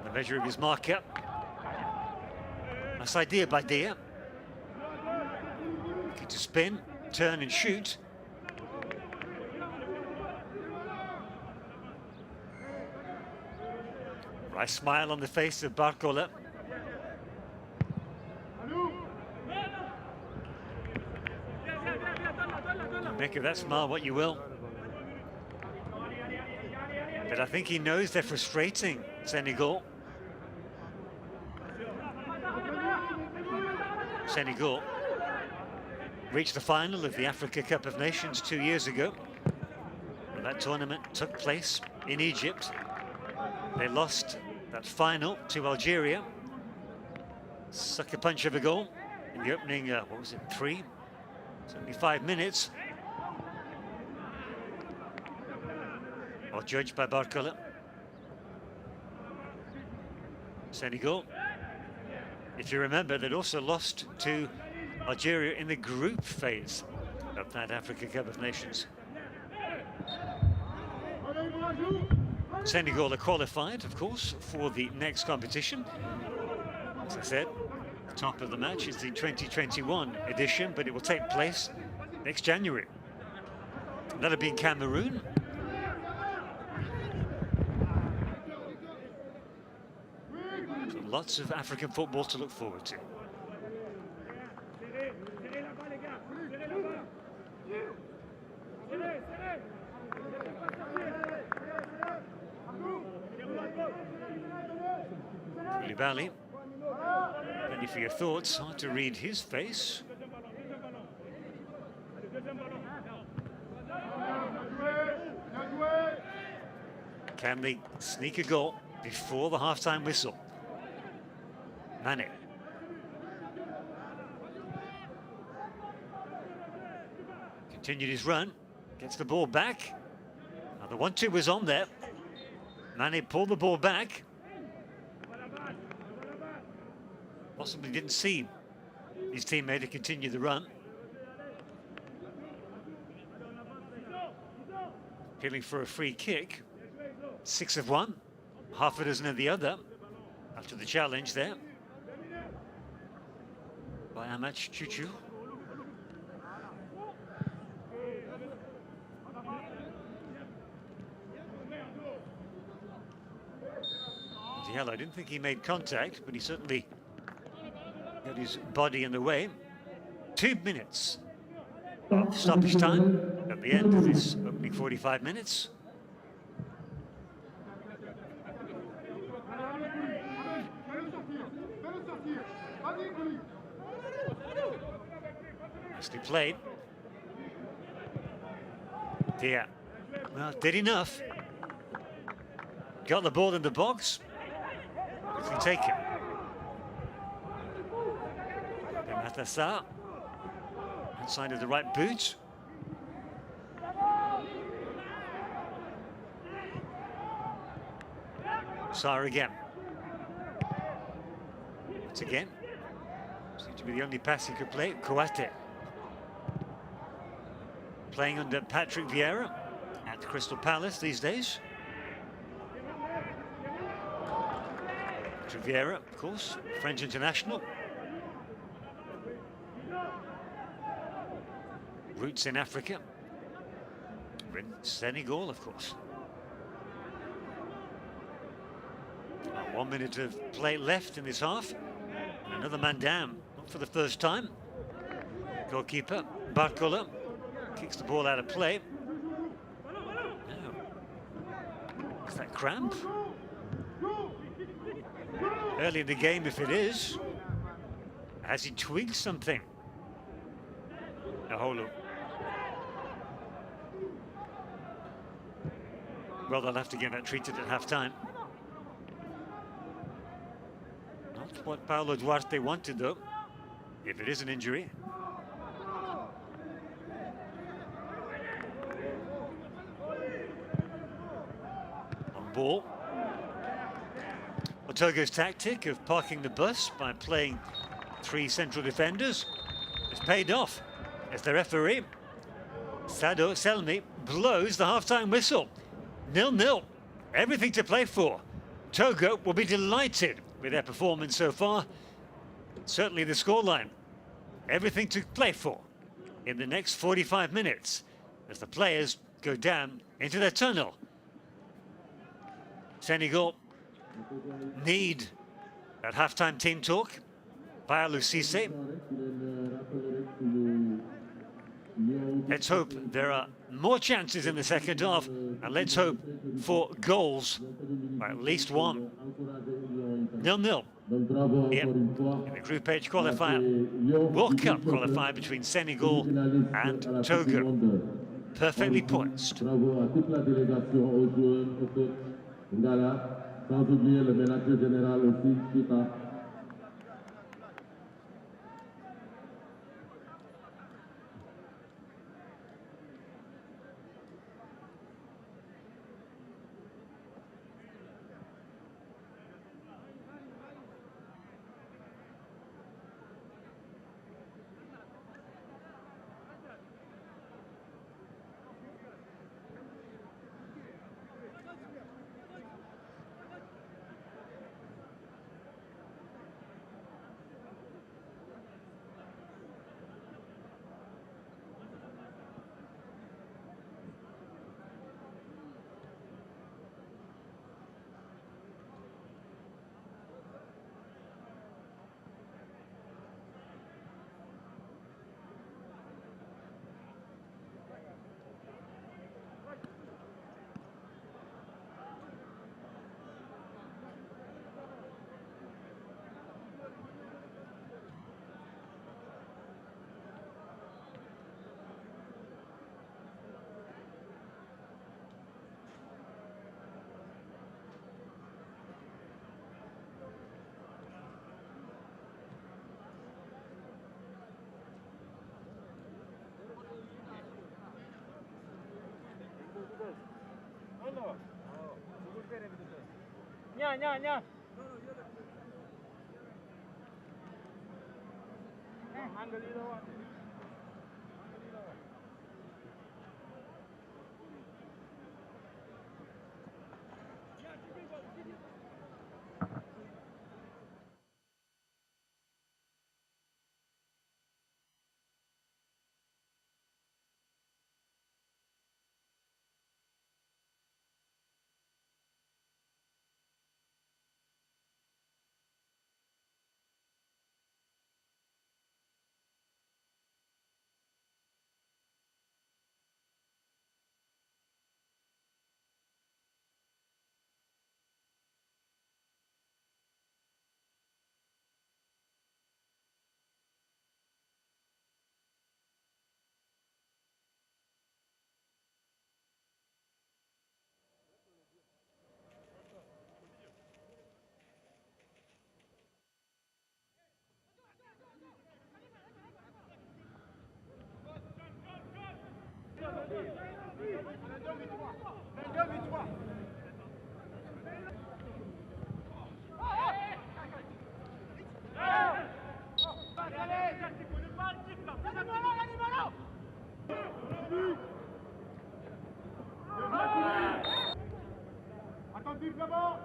The measure of his marker. Nice idea by Dia. Looking to spin, turn and shoot. Right smile on the face of Barcola. Make of that smile what you will. But I think he knows they're frustrating Senegal. Senegal reached the final of the Africa Cup of Nations 2 years ago. And that tournament took place in Egypt. They lost that final to Algeria. Sucker punch of a goal in the opening, what was it, 75 minutes. Or judged by Barcola. Senegal, if you remember, they'd also lost to Algeria in the group phase of that Africa Cup of Nations. Senegal are qualified, of course, for the next competition. As I said, the top of the match is the 2021 edition, but it will take place next January. That'll be in Cameroon. So lots of African football to look forward to. Koulibaly, ready for your thoughts. Hard to read his face. Can they sneak a goal before the half-time whistle? Mane. Continued his run, gets the ball back. Now the 1-2 was on there. Mane pulled the ball back. Possibly didn't see his teammate to continue the run. Appealing for a free kick. 6 of one, half a dozen of the other. After the challenge there by Amach Chuchu. I didn't think he made contact, but he certainly got his body in the way. 2 minutes of stoppage time at the end of this opening 45 minutes. Nicely played. Yeah, well, did enough. Got the ball in the box. Quickly taken. Matassa inside of the right boot. Sarr again. Once again. Seems to be the only pass he could play. Côte. Playing under Patrick Vieira at Crystal Palace these days. Patrick Vieira, of course, French international. Roots in Africa. In Senegal, of course. 1 minute of play left in this half. Another man down, not for the first time. Goalkeeper Barcola kicks the ball out of play. Oh. Is that cramp? Early in the game, if it is. Has he twigged something? Aholu. Well, they'll have to get that treated at half-time. Not what Paulo Duarte wanted, though, if it is an injury. On ball. Well, Togo's tactic of parking the bus by playing 3 central defenders has paid off as the referee, Sado Selmi, blows the half-time whistle. 0-0. Everything to play for. Togo will be delighted with their performance so far. Certainly the scoreline. Everything to play for in the next 45 minutes as the players go down into their tunnel. Senegal need that half-time team talk. Bayalou Cissé. Let's hope there are more chances in the second half, and let's hope for goals, or at least one. 0-0 here in the Group H qualifier, World Cup qualifier between Senegal and Togo. Perfectly poised. Sans oublier le manager général aussi, FIFA. Nya. Attentif Gabon.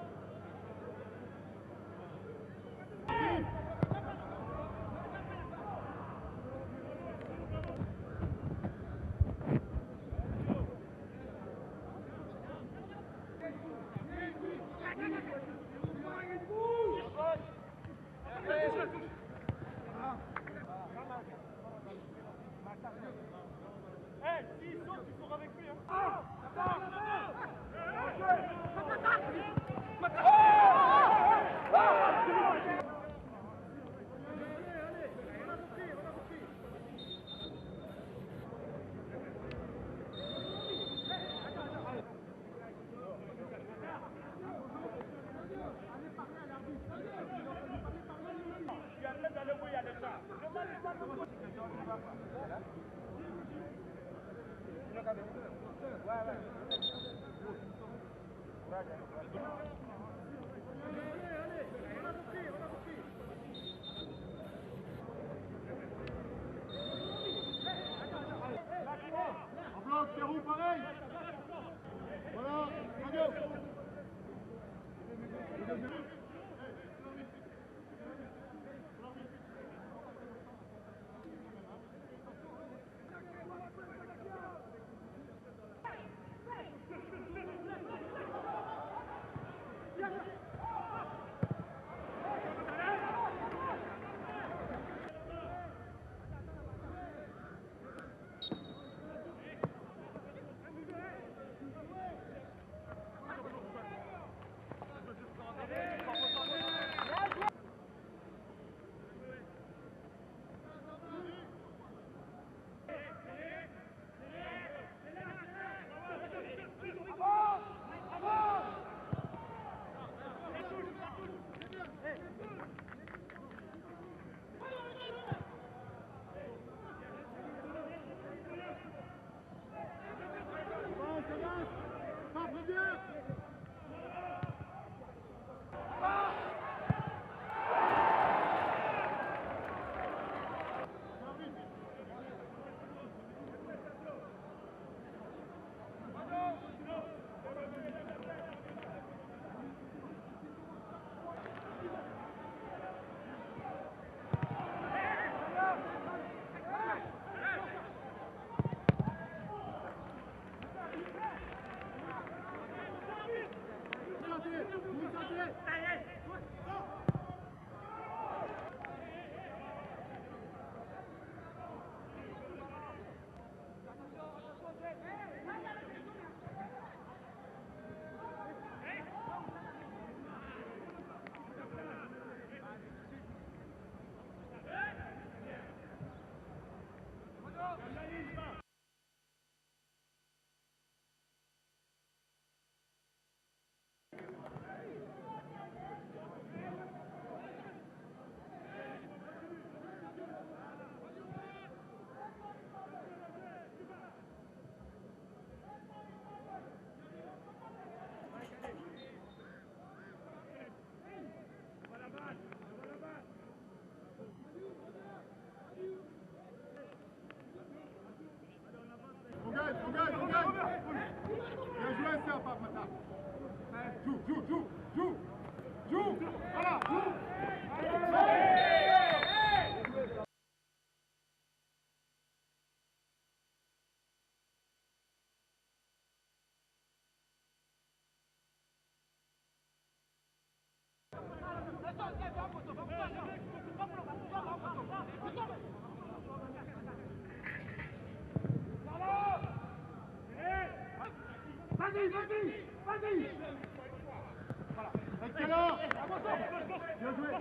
S'il saute, tu cours avec lui. En bloc, Pérou, pareil. Voilà, radio. Excellent. Bien joué.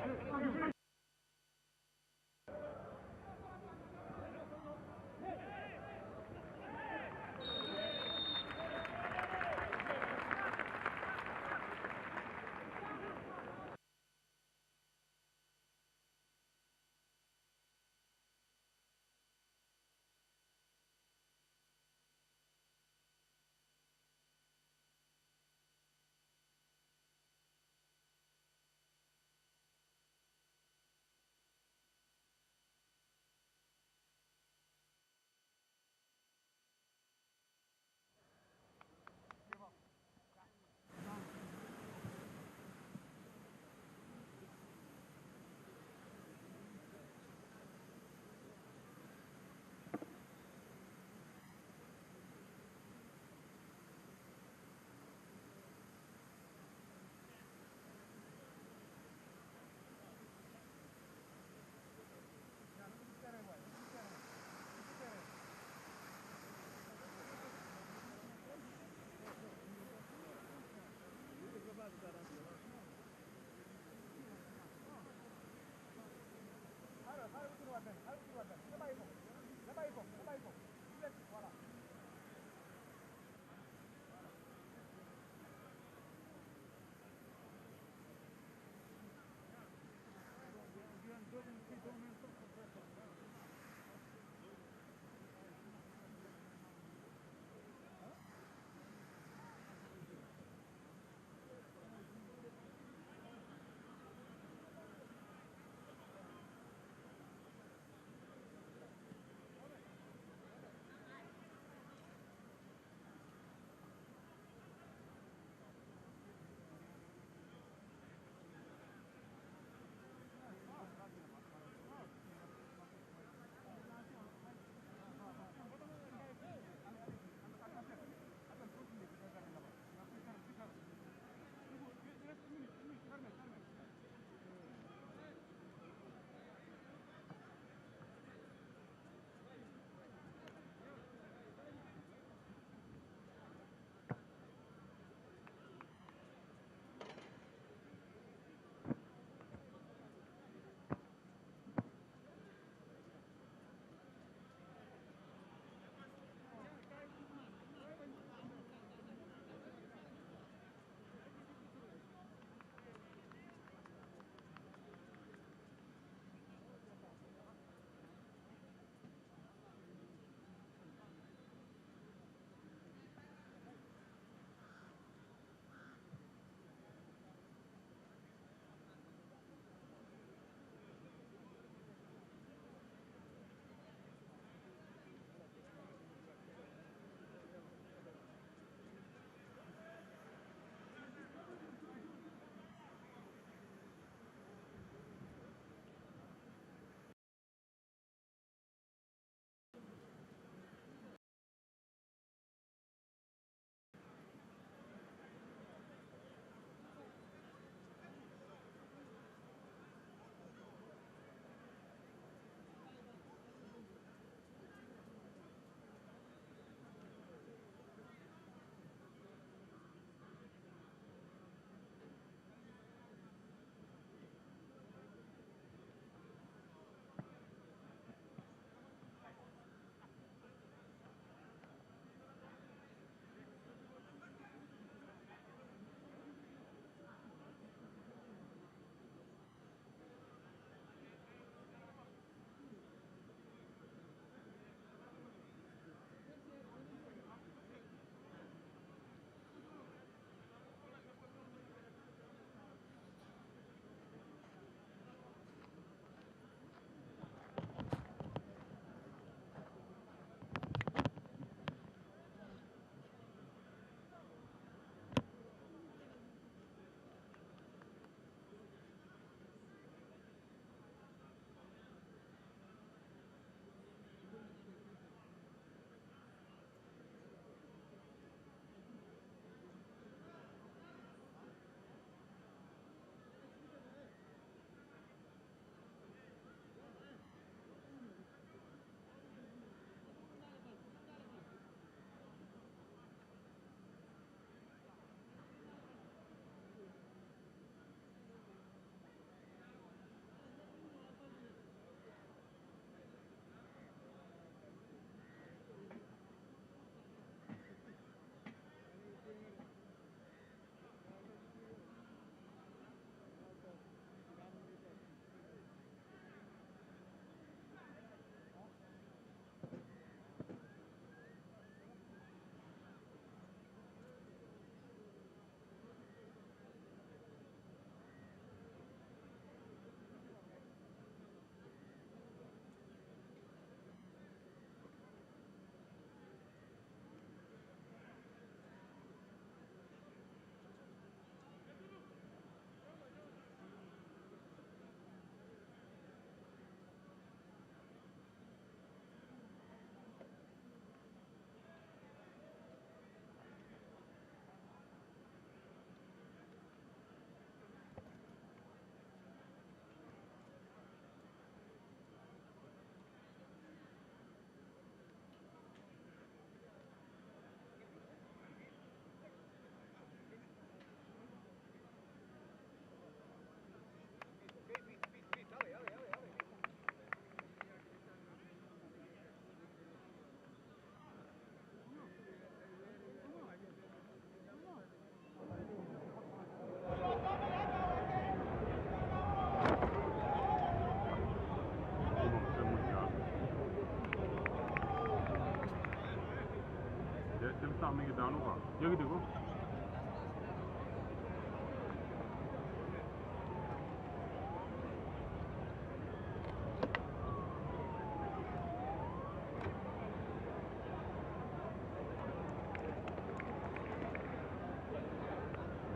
여기 되고.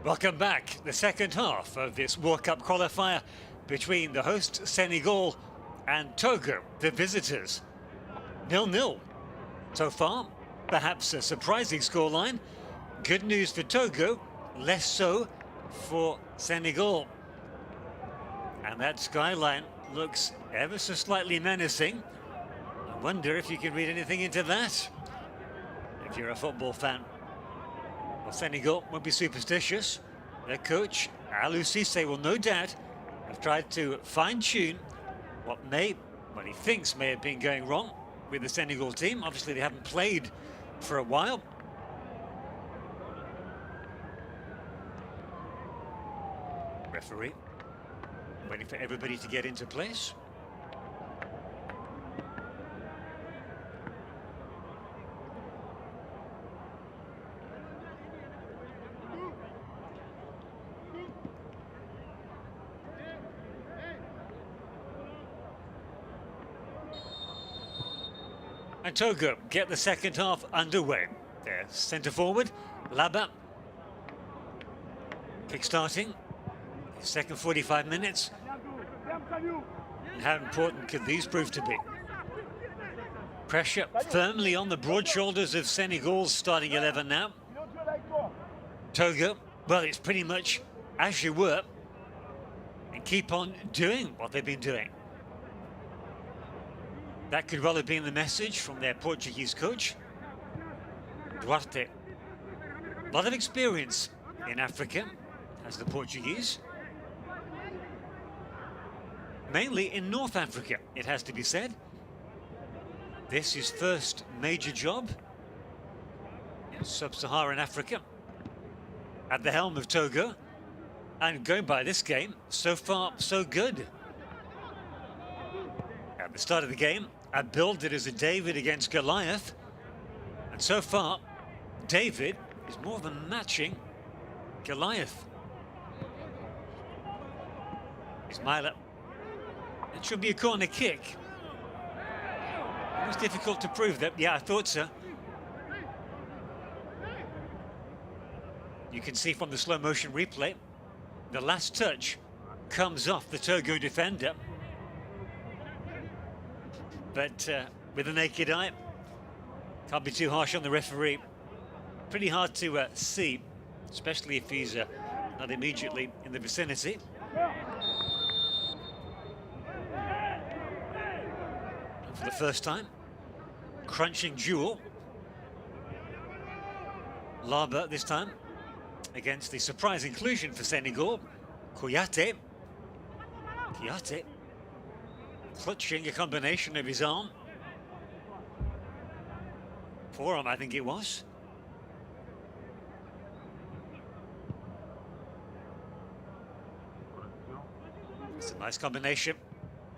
Welcome back. The second half of this World Cup qualifier between the host Senegal and Togo, the visitors. 0-0 so far. Perhaps a surprising scoreline. Good news for Togo, less so for Senegal. And that skyline looks ever so slightly menacing. I wonder if you can read anything into that, if you're a football fan. Well, Senegal won't be superstitious. Their coach, Aliou Cissé, will no doubt have tried to fine-tune what he thinks may have been going wrong with the Senegal team. Obviously, they haven't played for a while. Referee waiting for everybody to get into place. And Togo get the second half underway. Their centre forward, Laba, kick-starting the second 45 minutes. And how important could these prove to be? Pressure firmly on the broad shoulders of Senegal's starting 11 now. Togo, well, it's pretty much as you were, and keep on doing what they've been doing. That could well have been the message from their Portuguese coach, Duarte. A lot of experience in Africa, as the Portuguese. Mainly in North Africa, it has to be said. This is first major job in sub-Saharan Africa. At the helm of Togo. And going by this game, so far, so good. At the start of the game, I billed it as a David against Goliath. And so far, David is more than matching Goliath. Ismaila. It should be a corner kick. It was difficult to prove that. Yeah, I thought so. You can see from the slow motion replay, the last touch comes off the Togo defender. But with the naked eye, can't be too harsh on the referee. Pretty hard to see, especially if he's not immediately in the vicinity. And for the first time, crunching duel. Laba this time against the surprise inclusion for Senegal, Kouyaté. Clutching a combination of his arm. Forearm, I think it was. It's a nice combination.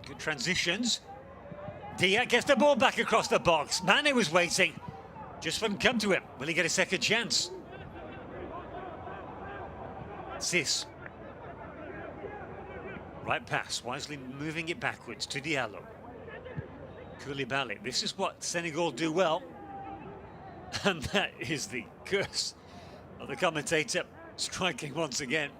Good transitions. Dia gets the ball back across the box. Mane was waiting. Just wouldn't come to him. Will he get a second chance? Sis. Right pass, wisely moving it backwards to Diallo. Koulibaly. This is what Senegal do well. And that is the curse of the commentator striking once again.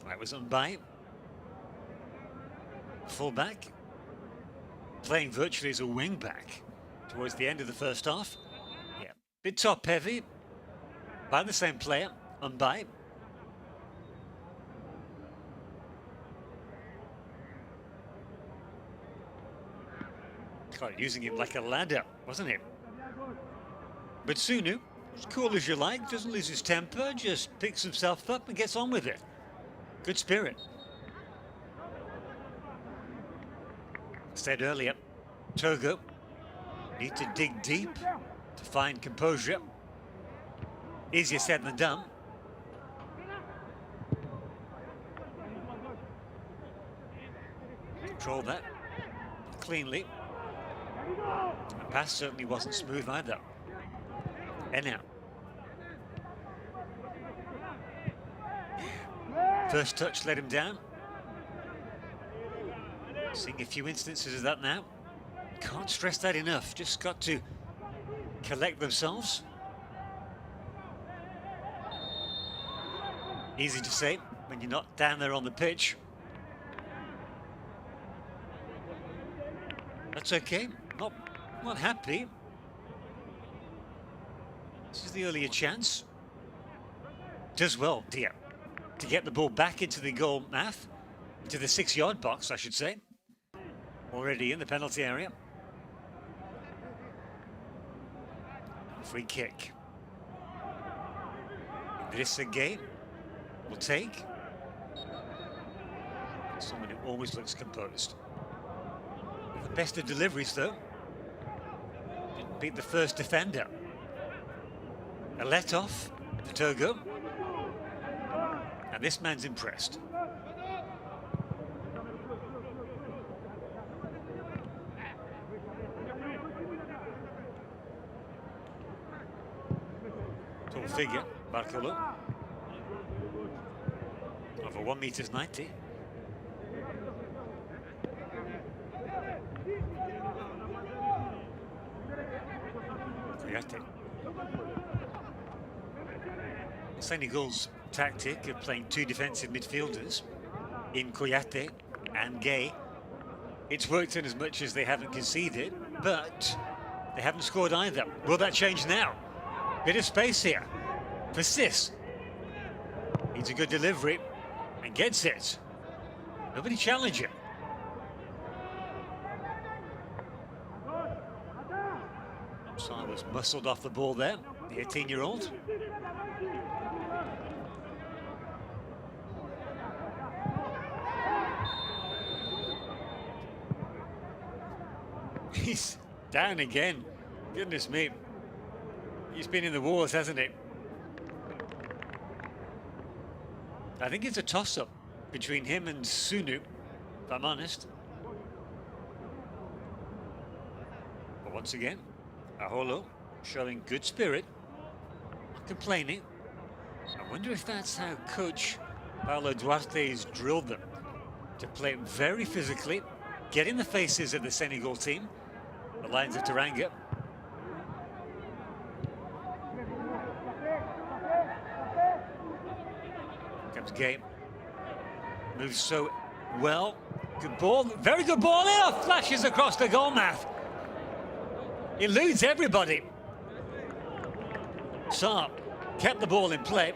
That was on by. Full-back, playing virtually as a wing-back towards the end of the first half. Yeah, bit top-heavy by the same player, Mbaye. God, using him like a ladder, wasn't it? But Sunu, as cool as you like, doesn't lose his temper, just picks himself up and gets on with it. Good spirit. Said earlier, Togo need to dig deep to find composure. Easier said than done. Control that cleanly. The pass certainly wasn't smooth either. And now. First touch let him down. Seeing a few instances of that now. Can't stress that enough. Just got to collect themselves. Easy to say when you're not down there on the pitch. That's okay. Not happy. This is the earlier chance. Does well, dear, to get the ball back into the goal mouth, into the 6-yard box, I should say. Already in the penalty area. Free kick. This again will take. Someone who always looks composed. The best of deliveries though. Didn't beat the first defender. A let off for Togo. And this man's impressed. Tall figure, Barcolo. Over 1.90 meters. Senegal's tactic of playing two defensive midfielders in Kouyate and Gay, it's worked in as much as they haven't conceded, but they haven't scored either. Will that change now? Bit of space here for Sis. Needs a good delivery and gets it. Nobody challenge him. Sarr was muscled off the ball there, the 18-year-old. He's down again. Goodness me. He's been in the wars, hasn't he? I think it's a toss-up between him and Sunu, if I'm honest. But once again, Aholo showing good spirit, not complaining. I wonder if that's how coach Paulo Duarte's drilled them, to play very physically, get in the faces of the Senegal team, the Lions of Teranga. Comes Game. Moves so well. Good ball. Very good ball. There, flashes across the goal mouth. Eludes everybody. Sarr kept the ball in play.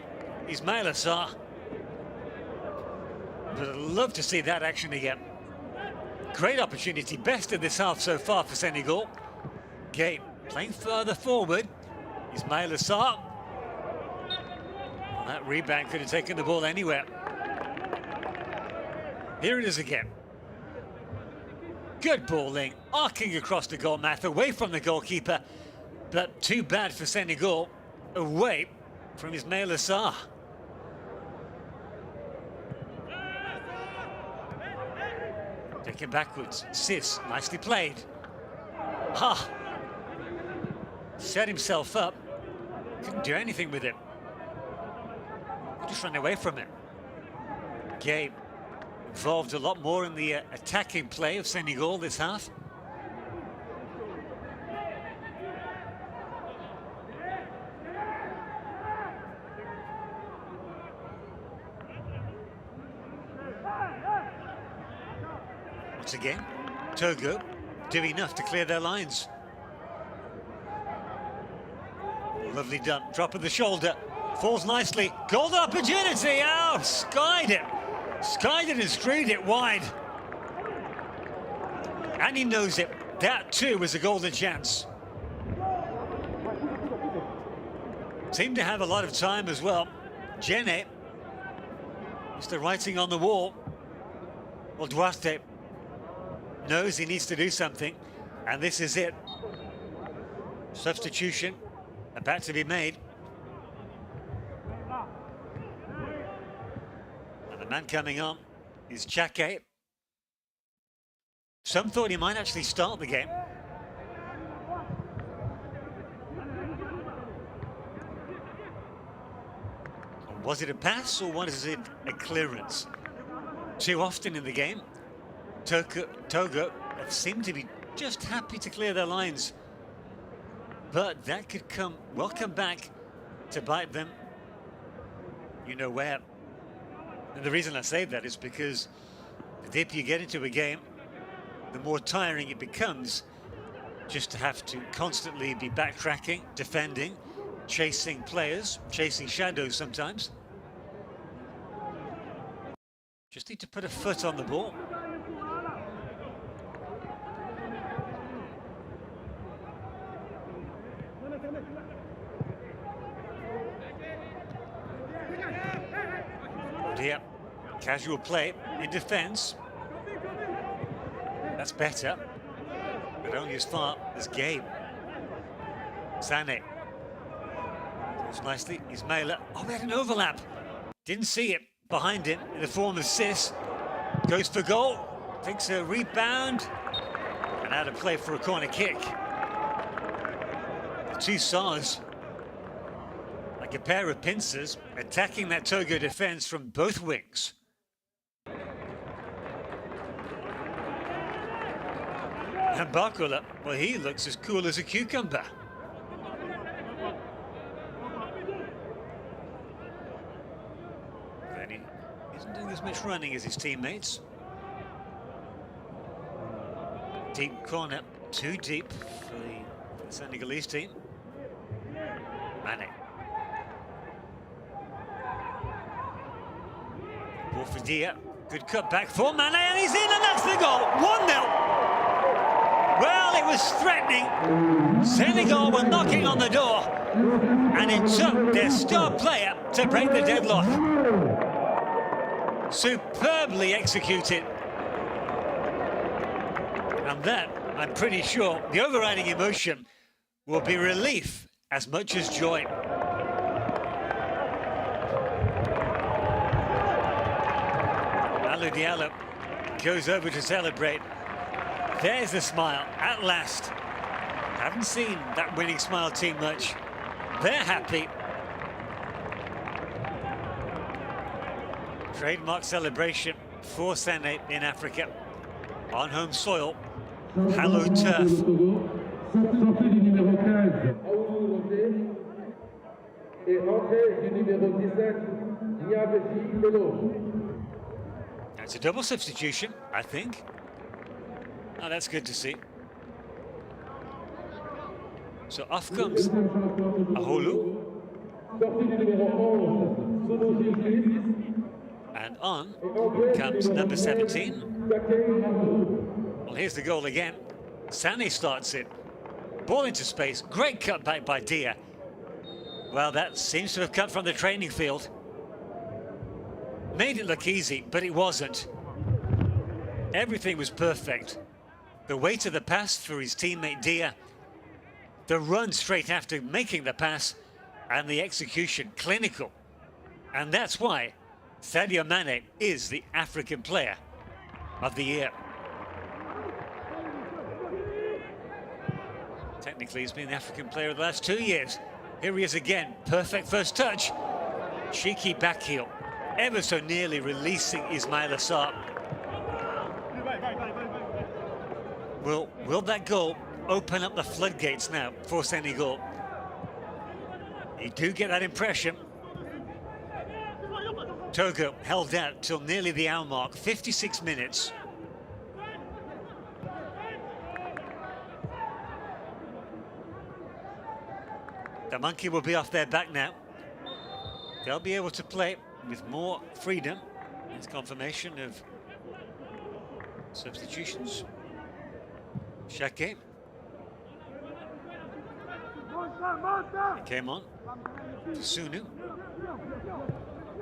Ismaila Sarr. But I'd love to see that action again. Great opportunity, best in this half so far for Senegal. Game playing further forward. Ismaila Sarr. Well, that rebound could have taken the ball anywhere. Here it is again. Good balling, arcing across the goal mouth, away from the goalkeeper. But too bad for Senegal, away from Ismaila Sarr. Taken backwards, Sis, nicely played. Ha! Set himself up, couldn't do anything with it. Just ran away from it. Gabe involved a lot more in the attacking play of Senegal this half. Once again, Togo do enough to clear their lines. Lovely done, drop of the shoulder, falls nicely, golden opportunity, oh, skied it and screwed it wide. And he knows it, that too was a golden chance. Seemed to have a lot of time as well. Jene, just the writing on the wall. Well, Duarte knows he needs to do something, and this is it. Substitution about to be made. Man coming on is Chake. Some thought he might actually start the game. Was it a pass or was it a clearance? Too often in the game, Togo have seemed to be just happy to clear their lines. But that could come back to bite them. You know where. And the reason I say that is because the deeper you get into a game, the more tiring it becomes just to have to constantly be backtracking, defending, chasing players, chasing shadows sometimes. Just need to put a foot on the ball. Here, casual play in defence. That's better, but only as far as Gabe. Sané. Goes nicely, Ismaila. Oh, we had an overlap. Didn't see it behind him in the form of Sis. Goes for goal, takes a rebound, and out of play for a corner kick. The two Sars, like a pair of pincers, attacking that Togo defence from both wings. And Bakula, well, he looks as cool as a cucumber. Then he isn't doing as much running as his teammates. Deep corner, too deep for the Senegalese team. Mane. Ball for Dia. Good cut back for Mane, and he's in, and that's the goal. 1-0. Well, it was threatening. Senegal were knocking on the door, and it took their star player to break the deadlock. Superbly executed. And that, I'm pretty sure, the overriding emotion will be relief as much as joy. Alou Diallo goes over to celebrate. There's the smile, at last. Haven't seen that winning smile team much. They're happy. Trademark celebration for Sané in Africa. On home soil, hallowed turf. It's a double substitution, I think. Oh, that's good to see. So off comes Aholu. And on comes number 17. Well, here's the goal again. Sané starts it. Ball into space. Great cutback by Dia. Well, that seems to have come from the training field. Made it look easy, but it wasn't. Everything was perfect. The weight of the pass for his teammate Dia, the run straight after making the pass, and the execution clinical. And that's why Sadio Mane is the African player of the year. Technically, he's been the African player of the last 2 years. Here he is again, perfect first touch. Cheeky back heel, ever so nearly releasing Ismaila Sarr. Will that goal open up the floodgates now for Senegal? You do get that impression. Togo held out till nearly the hour mark, 56 minutes. The monkey will be off their back now. They'll be able to play with more freedom. It's confirmation of substitutions. Shake. He came on. Sunu.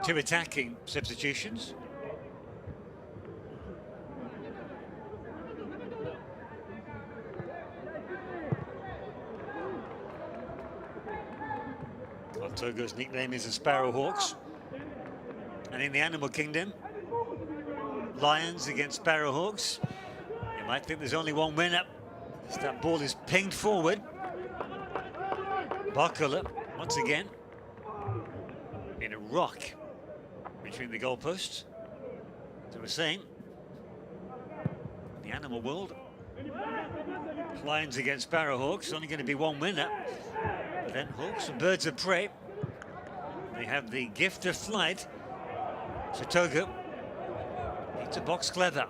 2 attacking substitutions. Well, Togo's nickname is the Sparrowhawks. And in the animal kingdom, Lions against Sparrowhawks. You might think there's only one winner as that ball is pinged forward. Bakula, once again, in a rock between the goalposts. So we're saying, in the animal world, Lions against Sparrowhawks, only going to be one winner. But then Hawks and Birds of Prey, they have the gift of flight. So Togo needs a box clever.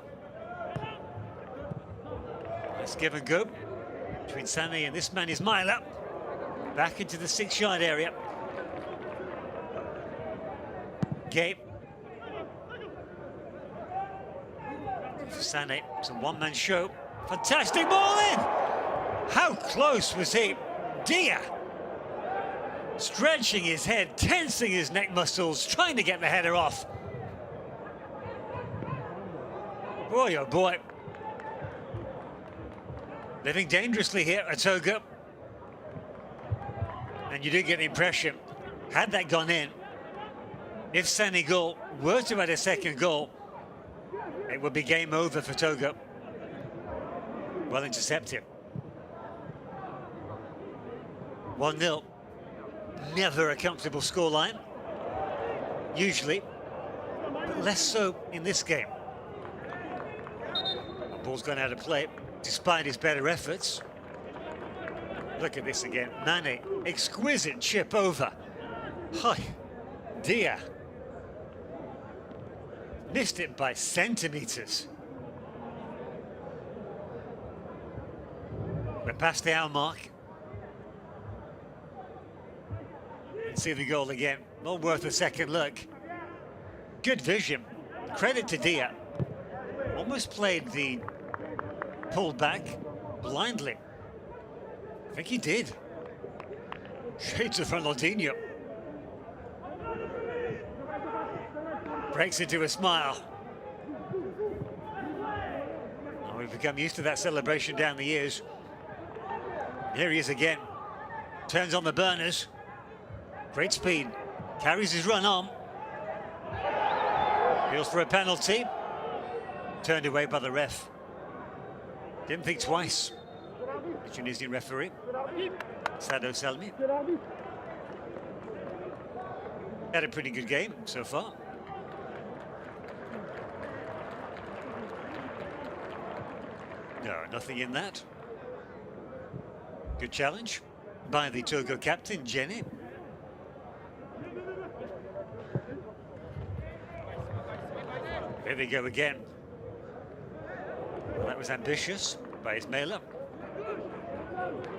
Let's give and go between Sané and this man is Myla. Back into the 6-yard area. Gabe. For Sané, it's a one-man show. Fantastic ball in! How close was he? Dia stretching his head, tensing his neck muscles, trying to get the header off. Boy, oh boy. Living dangerously here at Togo. And you do get the impression, had that gone in, if Senegal were to add a second goal, it would be game over for Togo. Well intercepted. 1-0. Never a comfortable scoreline. Usually, but less so in this game. The ball's gone out of play, despite his better efforts. Look at this again. Mane, exquisite chip over. Hi, Dia. Missed it by centimetres. We're past the hour mark. Let's see the goal again. Not worth a second look. Good vision. Credit to Dia. Almost played the pull back blindly. I think he did. Shades of Ronaldinho. Breaks into a smile. Oh, we've become used to that celebration down the years. Here he is again. Turns on the burners. Great speed. Carries his run on. Feels for a penalty. Turned away by the ref. Didn't think twice. The Tunisian referee, Sado Selmi. Had a pretty good game so far. No, nothing in that. Good challenge by the Togo captain, Jenny. Here they go again. Well, that was ambitious by Ismaila.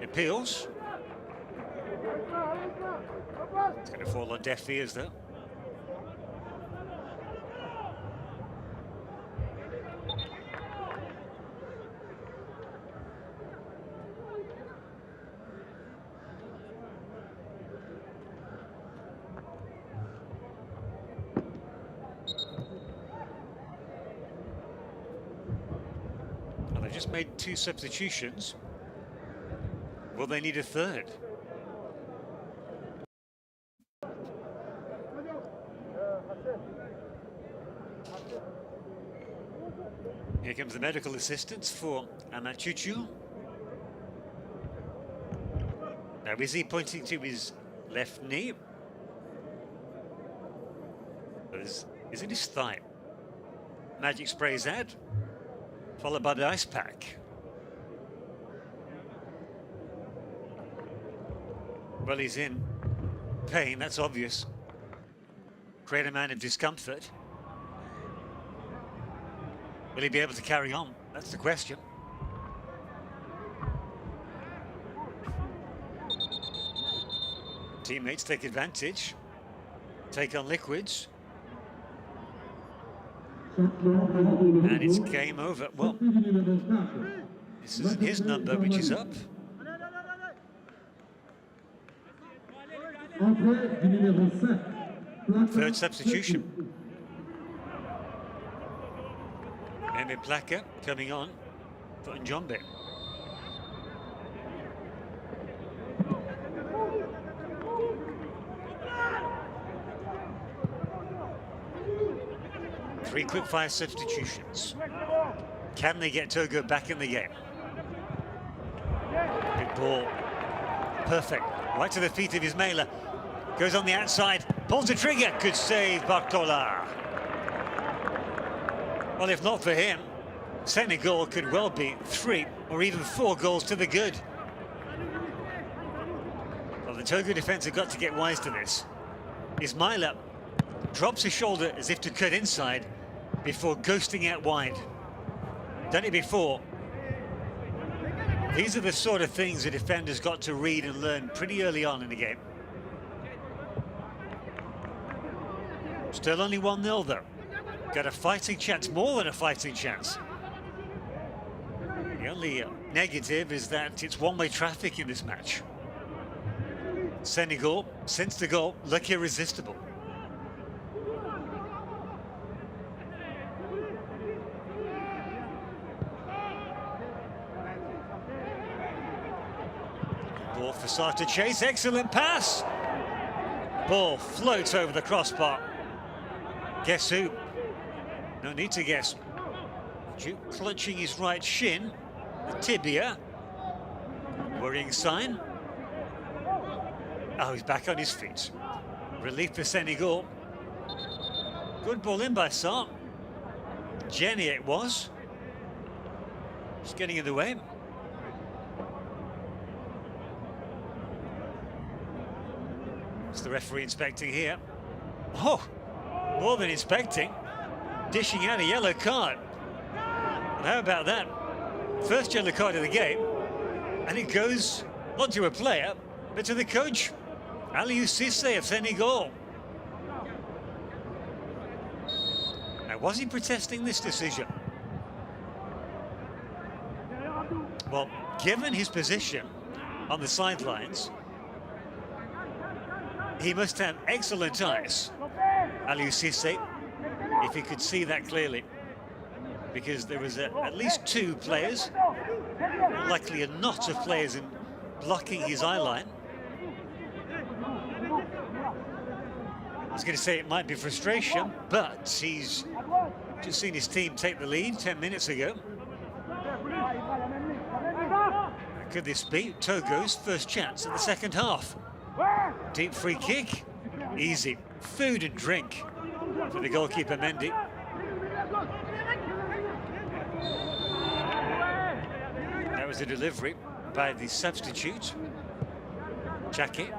Appeals. It's going to fall on deaf ears, though. Well, they've just made 2 substitutions. Will they need a third? Here comes the medical assistance for Amachuchu. Now, is he pointing to his left knee? Or is it his thigh? Magic sprays out, followed by the ice pack. Well, he's in pain, that's obvious. Great amount of discomfort. Will he be able to carry on? That's the question. Teammates take advantage, take on liquids. And it's game over. Well, this is his number, which is up. Third substitution. Meme Plaka coming on for Njombe. 3 quick-fire substitutions. Can they get Togo back in the game? Good ball. Perfect. Right to the feet of Ismaila. Goes on the outside. Pulls the trigger. Good save, Barcola. Well, if not for him, Senegal could well be 3 or even 4 goals to the good. Well, the Togo defence have got to get wise to this. Ismaila drops his shoulder as if to cut inside before ghosting out wide. Done it before. These are the sort of things the defenders got to read and learn pretty early on in the game. Still only 1-0 though. Got a fighting chance, more than a fighting chance. The only negative is that it's one-way traffic in this match. Senegal, since the goal, look irresistible. Ball for Sarr to chase, excellent pass. Ball floats over the crossbar. Guess who? No need to guess. Duke clutching his right shin, the tibia. Worrying sign. Oh, he's back on his feet. Relief for Senegal. Good ball in by Sarr. Jenny it was. Just getting in the way. What's the referee inspecting here? Oh, more than inspecting. Dishing out a yellow card. And how about that? First yellow card of the game. And it goes not to a player, but to the coach. Aliou Cissé of Senegal. Now, was he protesting this decision? Well, given his position on the sidelines, he must have excellent eyes, Aliou Cissé, if he could see that clearly. Because there was at least 2 players, likely a knot of players in blocking his eye line. I was going to say it might be frustration, but he's just seen his team take the lead 10 minutes ago. Could this be Togo's first chance at the second half? Deep free kick, easy. Food and drink for the goalkeeper Mendy. That was a delivery by the substitute, Jackie.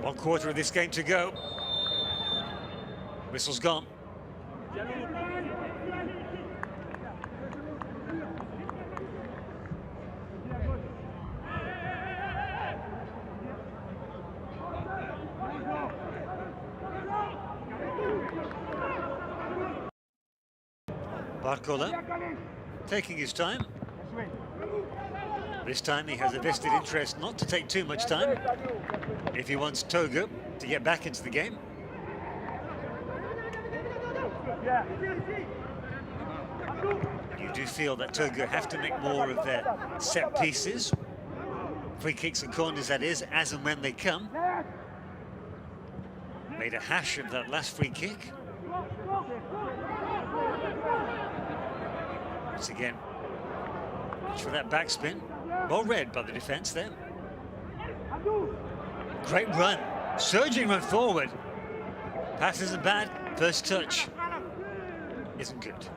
One quarter of this game to go. Whistle's gone. Barcola taking his time. This time he has a vested interest not to take too much time if he wants Togo to get back into the game. You do feel that Togo have to make more of their set pieces. Free kicks and corners, that is, as and when they come. Made a hash of that last free kick. Once again, reach for that backspin. Well read by the defence there. Great run, surging run forward. Pass isn't bad, first touch isn't good.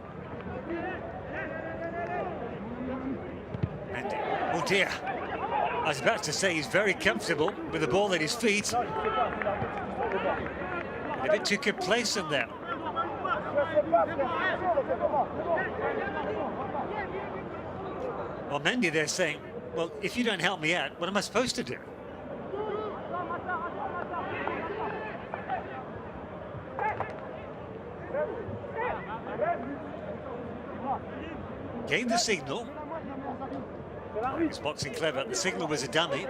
And, oh dear, I was about to say he's very comfortable with the ball at his feet. And a bit too complacent there. Well, Mendy there saying, well, if you don't help me out, what am I supposed to do? Gave the signal. He's boxing clever. The signal was a dummy.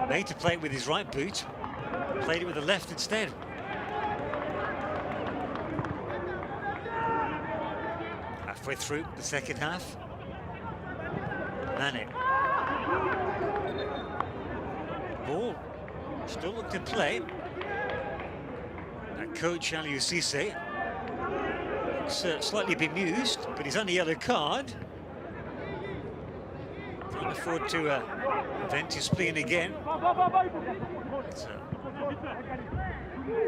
Made to play it with his right boot. Played it with the left instead. Halfway through the second half. Mane. Still look to play. And coach Ali Cisse looks slightly bemused, but he's on the yellow card. Can't afford to vent his spleen again. It's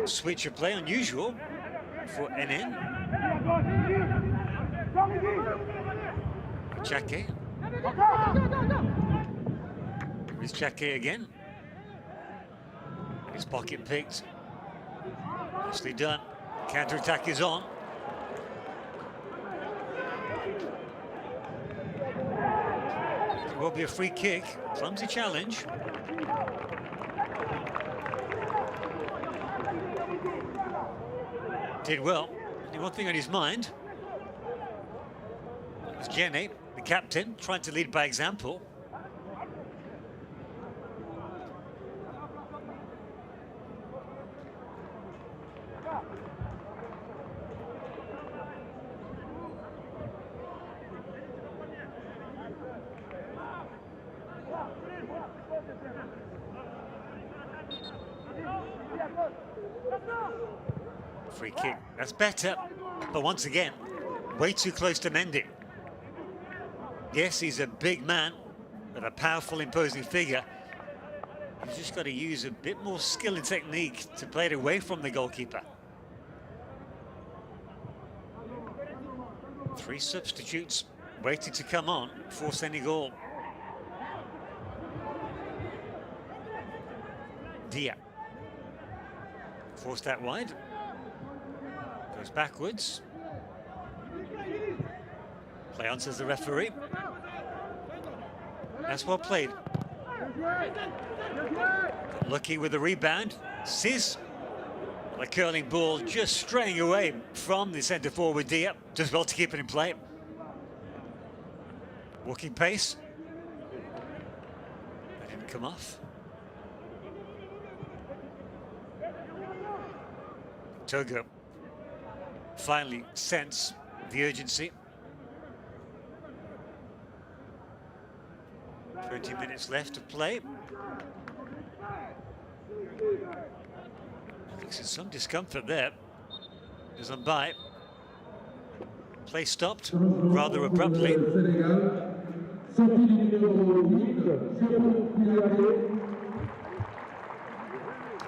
a switch of play, unusual for NN. Chake. Here's Chake again. His pocket picked. Nicely done. Counter-attack is on. It will be a free kick. Clumsy challenge. Did well. Only one thing on his mind. It's Jenny, the captain, trying to lead by example. Free kick, that's better, but once again, way too close to mending. Yes, he's a big man, but a powerful, imposing figure. He's just got to use a bit more skill and technique to play it away from the goalkeeper. Three substitutes waiting to come on for Senegal. Dia. Forced that wide. Goes backwards. Play on, says the referee. That's well played. Got lucky with the rebound. Sis, a curling ball just straying away from the centre forward Dia. Does well to keep it in play. Walking pace. That didn't come off. Togo finally sense the urgency. 20 minutes left to play. Looks in some discomfort there. Goes on by. Play stopped rather abruptly. And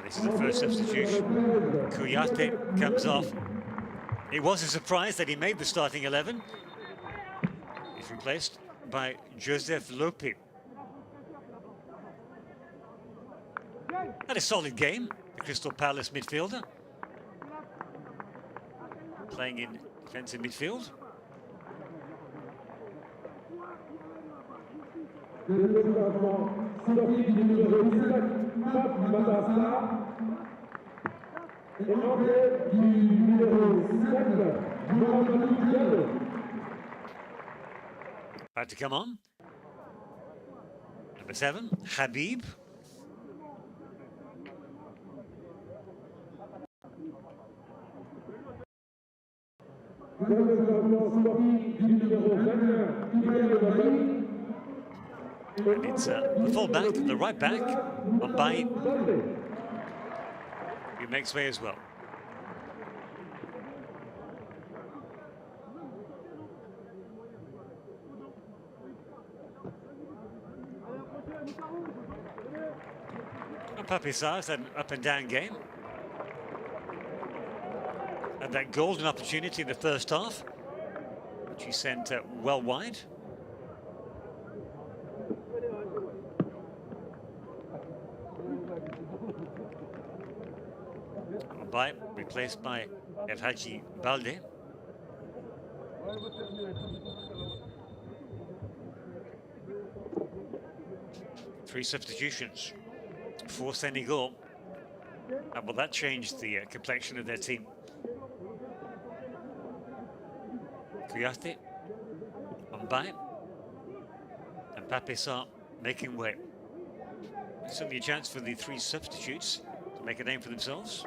this is the first substitution. Kouyaté comes off. It was a surprise that he made the starting 11. He's replaced by Joseph Lopi. Had a solid game, the Crystal Palace midfielder. Playing in defensive midfield. About to come on. Number 7, Habib. And it's the full-back, the right back, Mbaye, who makes way as well. Pape Sarr's had an up-and-down game. Had that golden opportunity in the first half, which he sent well wide. Mbaye replaced by Elhadji Balde. Three substitutions for Senegal. And will that change the complexion of their team? Kouyaté, Mbaye, and Pape Sarr making way. Certainly a chance for the three substitutes to make a name for themselves.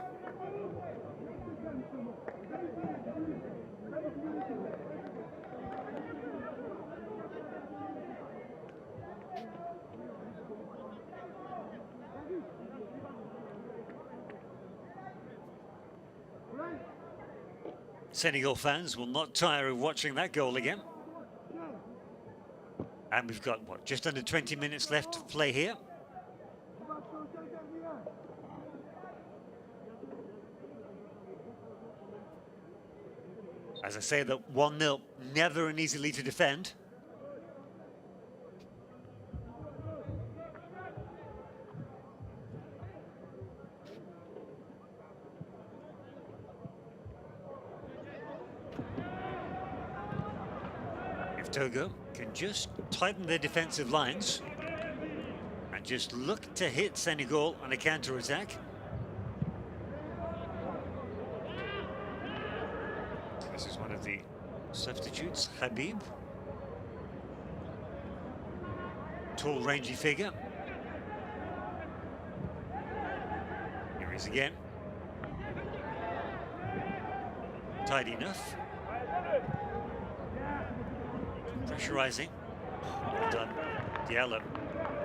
Senegal fans will not tire of watching that goal again. And we've got, what, just under 20 minutes left to play here. As I say, that 1-0, never an easy lead to defend. If Togo can just tighten their defensive lines and just look to hit Senegal on a counter-attack. This is one of the substitutes, Habib. Tall, rangy figure. Here he is again. Tidy enough. Pressurizing. Well done. Diallo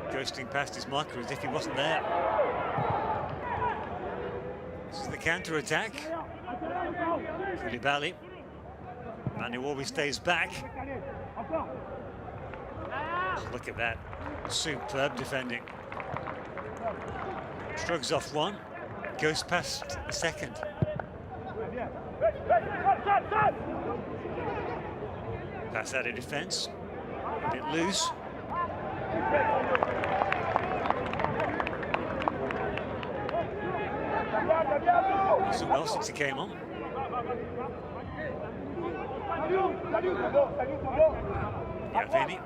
ghosting past his marker as if he wasn't there. This is the counter-attack. Koulibaly. Man who always stays back. Look at that. Superb defending. Shrugs off one. Goes past the second. Pass out of defence. A bit loose. He's done well since he came on. Yaveni.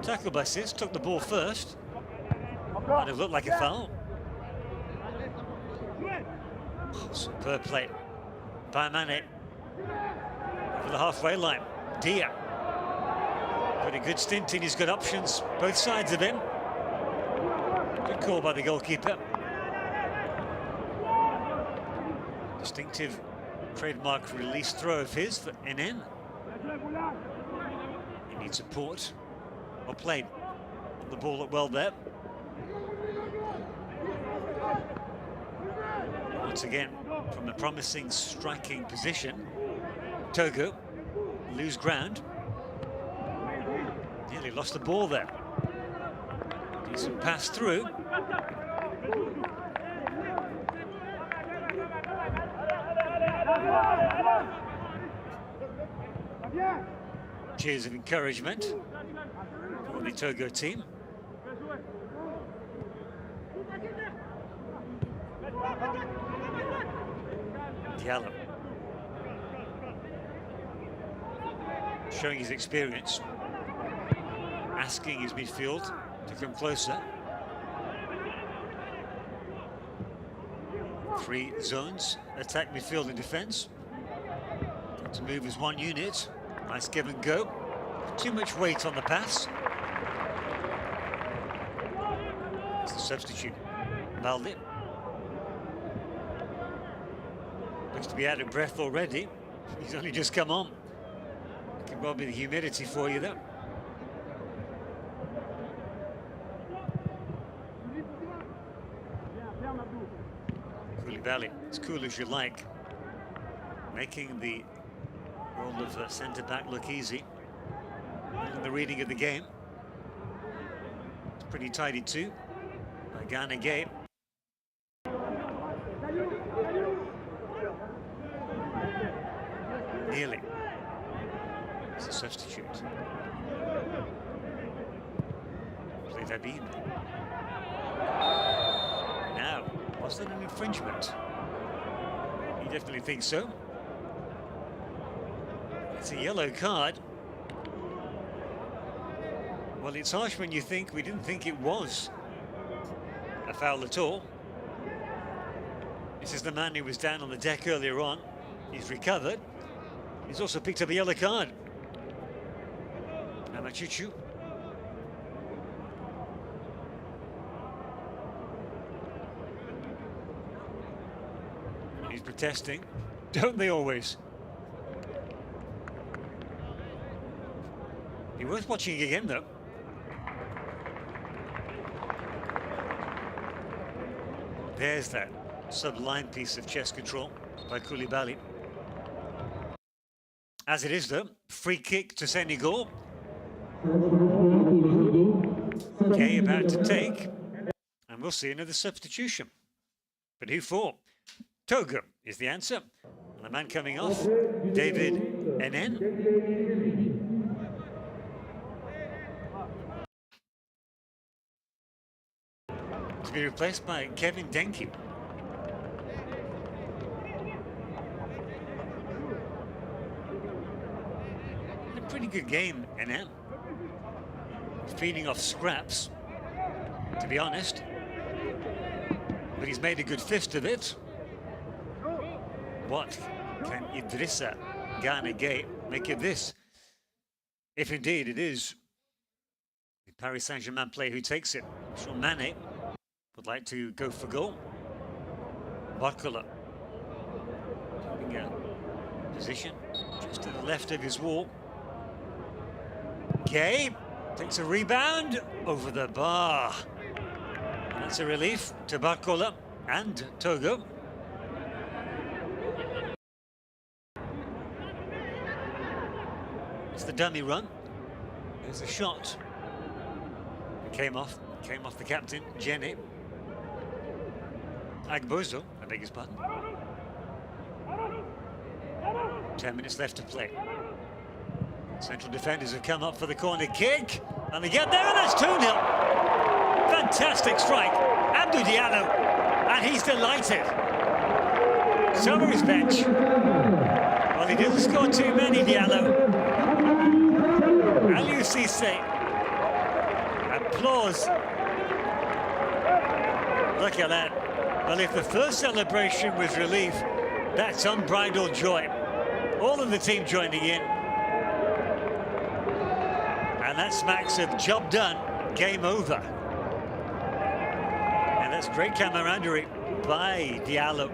Tackle by Sis, took the ball first. Might have looked like a foul. Oh, superb play by Mane. Over the halfway line. Dia. Got a good stint in, he's got options both sides of him. Good call by the goalkeeper. Distinctive trademark release throw of his for NN. He needs support. Well played on the ball well there. Once again, from a promising striking position, Togo lose ground. Nearly lost the ball there. Decent pass through. Cheers of encouragement for the Togo team. Diallo showing his experience, asking his midfield to come closer. 3 zones: attack, midfield and defence. Got to move as one unit. Nice give and go. Too much weight on the pass. It's the substitute, Baldi. Looks to be out of breath already. He's only just come on. Could well be the humidity for you there. Koulibaly, as cool as you like, making the role of centre-back look easy. In the reading of the game, it's pretty tidy too. By Ghana Gay. Nearly. It's a substitute. Played Habib. Now, was that an infringement? He definitely thinks so. It's a yellow card. Well, it's harsh when you think we didn't think it was a foul at all. This is the man who was down on the deck earlier on. He's recovered. He's also picked up a yellow card. Amachuchu. He's protesting. Don't they always? Be worth watching again, though. There's that sublime piece of chess control by Koulibaly. As it is, though, free kick to Senegal. Okay, about to take. And we'll see another substitution. But who for? Togo is the answer. And the man coming off, David Enen. To be replaced by Kevin Denke. A pretty good game, Enen. Feeding off scraps, to be honest. But he's made a good fist of it. What can Idrissa Gana Gueye make of this? If indeed it is the Paris Saint-Germain player who takes it. I'm sure Mane would like to go for goal. Barcola taking a position just to the left of his wall. Gueye takes a rebound over the bar. And that's a relief to Barcola and Togo. It's the dummy run. There's a shot. It came off the captain, Jenny. Agbozo, I beg his pardon. 10 minutes left to play. Central defenders have come up for the corner kick, and they get there, and that's 2-0. Fantastic strike, Abdou Diallo, and he's delighted. So is his bench. Well, he didn't score too many, Diallo. Aliou Cissé. Applause. Look at that. Well, if the first celebration was relief, that's unbridled joy. All of the team joining in. And that smacks of job done, game over. And that's great camaraderie by Diallo.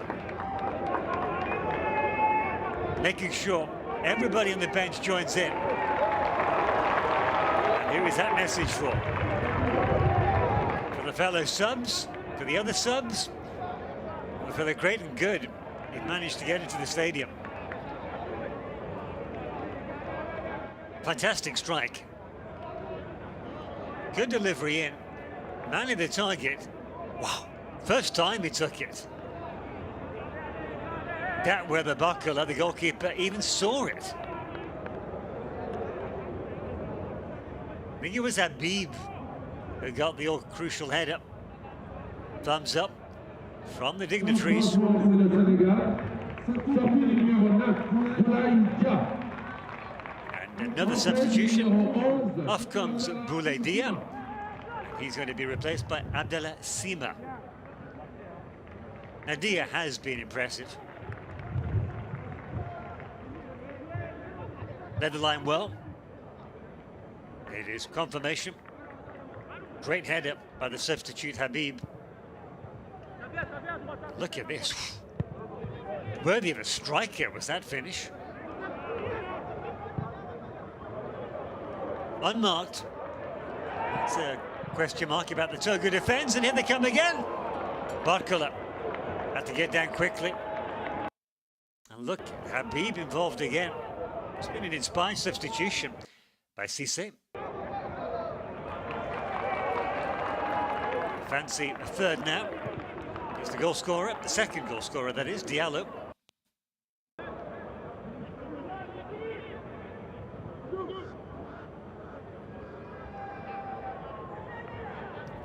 Making sure everybody on the bench joins in. And who is that message for? For the fellow subs, for the other subs, or for the great and good who managed to get into the stadium. Fantastic strike. Good delivery in. Man in the target. Wow. First time he took it. That where the Barcola, the goalkeeper, even saw it. I think it was Habib who got the all crucial header. Thumbs up from the dignitaries. And another substitution. Off comes Bouladia. He's going to be replaced by Abdallah Sima. Now, Dia has been impressive. Led the line well. It is confirmation. Great header by the substitute Habib. Look at this. Worthy of a striker was that finish. Unmarked. That's a question mark about the Togo defence, and here they come again. Barcola had to get down quickly. And look, Habib involved again. It's been an inspired substitution by Cissé. Fancy a third now. Here's the goal scorer, the second goal scorer, that is, Diallo.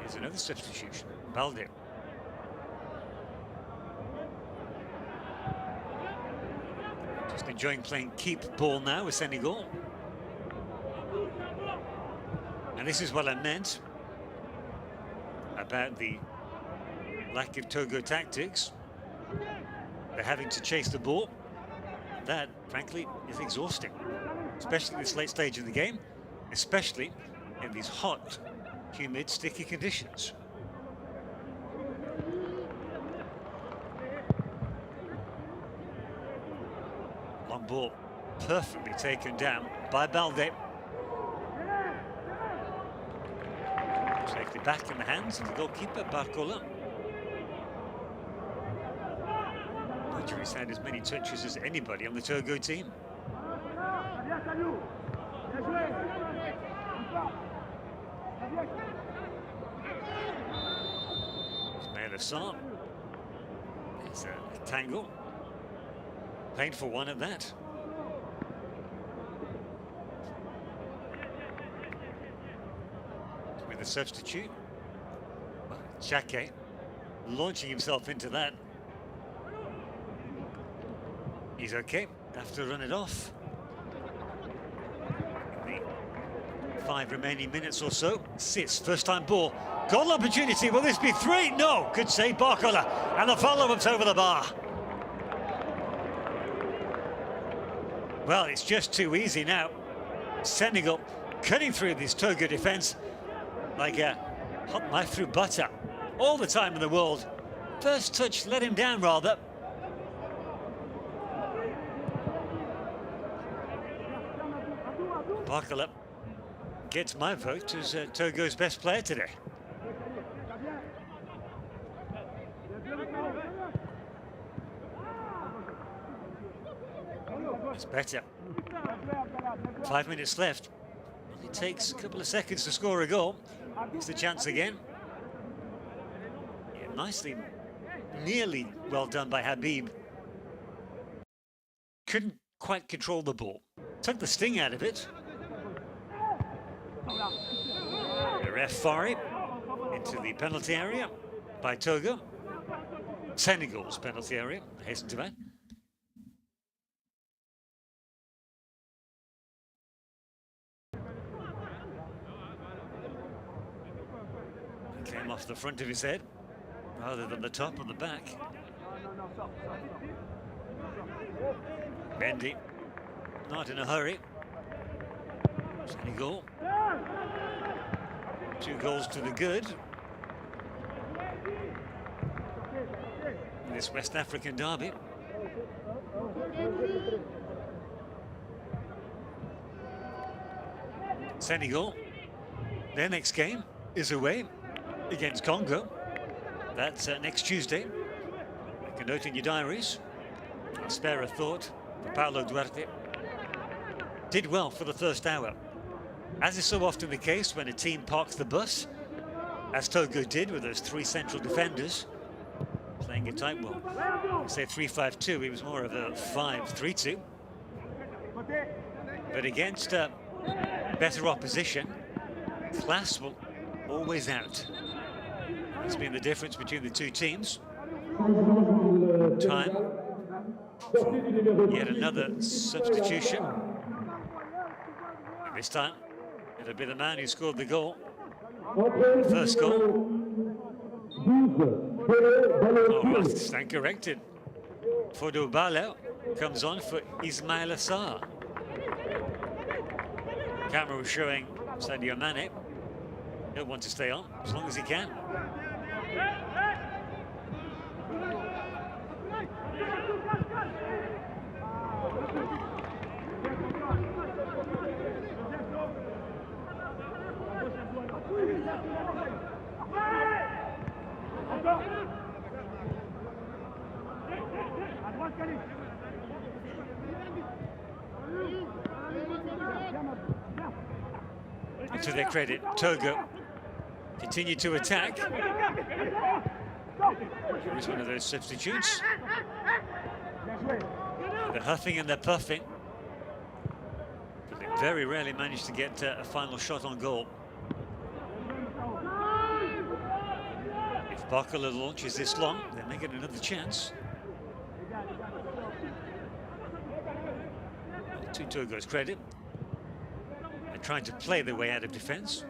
Here's another substitution, Balde. Just enjoying playing keep ball now with Senegal. And this is what I meant about the lack of Togo tactics. They're having to chase the ball. That, frankly, is exhausting, especially at this late stage of the game, especially in these hot, humid, sticky conditions. Long ball, perfectly taken down by Balde. Safely back in the hands of the goalkeeper, Barcola. He's had as many touches as anybody on the Togo team. Ismail Assar. There's a tangle. Painful one at that. With a substitute. Well, Chake launching himself into that. He's okay. Have to run it off. In the 5 remaining minutes or so. Sits, first time ball. Goal opportunity. Will this be 3? No. Good save, Barcola. And the follow-up's over the bar. Well, it's just too easy now. Senegal cutting through this Togo defence like a hot knife through butter. All the time in the world. First touch let him down, rather. Barcola gets my vote as Togo's best player today. That's better. 5 minutes left. Only takes a couple of seconds to score a goal. Here's the chance again. Yeah, nicely, nearly well done by Habib. Couldn't quite control the ball. Took the sting out of it. The ref Faroe into the penalty area by Togo. Senegal's penalty area, I hasten to add. Came off the front of his head rather than the top or the back. Mendy, not in a hurry. Senegal. 2 goals to the good. This West African derby. Senegal, their next game is away against Congo. That's next Tuesday. Make a note in your diaries. I'll spare a thought for Paulo Duarte. Did well for the first hour. As is so often the case when a team parks the bus, as Togo did with those 3 central defenders, playing it tight well. Say 3-5-2, he was more of a 5-3-2. But against better opposition, class will always out. That's been the difference between the 2 teams. Time for yet another substitution. And this time, it'll be the man who scored the goal. The first goal. Oh, well, stand corrected. Fodo Balo comes on for Ismail Assar. Camera was showing Sadio Mane. He'll want to stay on as long as he can. And to their credit, Togo continue to attack. Here's one of those substitutes. They're huffing and they're puffing, but they very rarely manage to get a final shot on goal. If Barcola launches this long, they may get another chance. To Togo's credit, they're trying to play their way out of defence.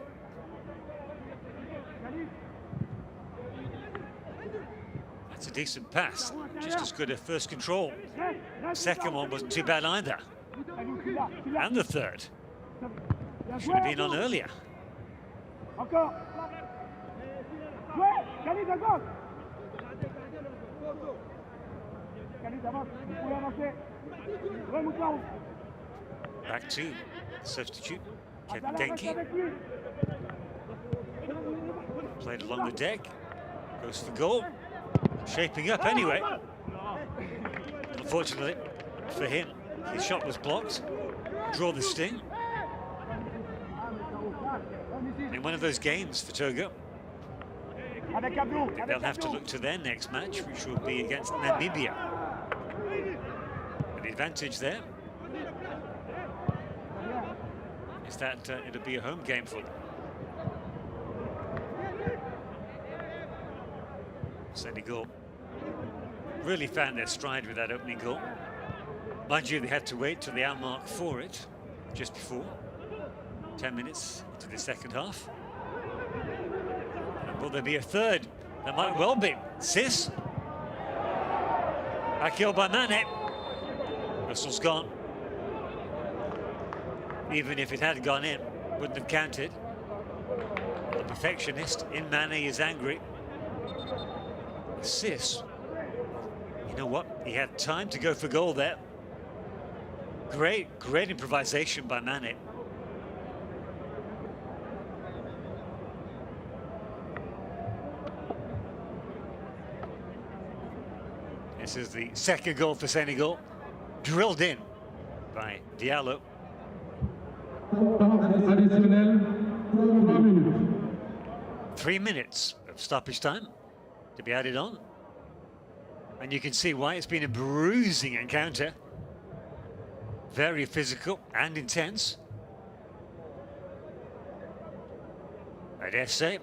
That's a decent pass, just as good at first control. Second one wasn't too bad either. And the third. Should have been on earlier. Back to substitute, Kevin Denke. Played along the deck, goes for goal. Shaping up anyway. Unfortunately for him, his shot was blocked. Draw the sting. In one of those games for Togo, I think they'll have to look to their next match, which will be against Namibia. But the advantage there is that it'll be a home game for them. Senegal really found their stride with that opening goal. Mind you, they had to wait till the hour mark for it, just before. 10 minutes into the second half. And will there be a third? There might well be. Sis. Back by Mane. Whistle's gone. Even if it had gone in, wouldn't have counted. The perfectionist in Mane is angry. Sis. You know what? He had time to go for goal there. Great improvisation by Mane. This is the second goal for Senegal, drilled in by Diallo. 3 minutes of stoppage time to be added on. And you can see why it's been a bruising encounter. Very physical and intense. I dare say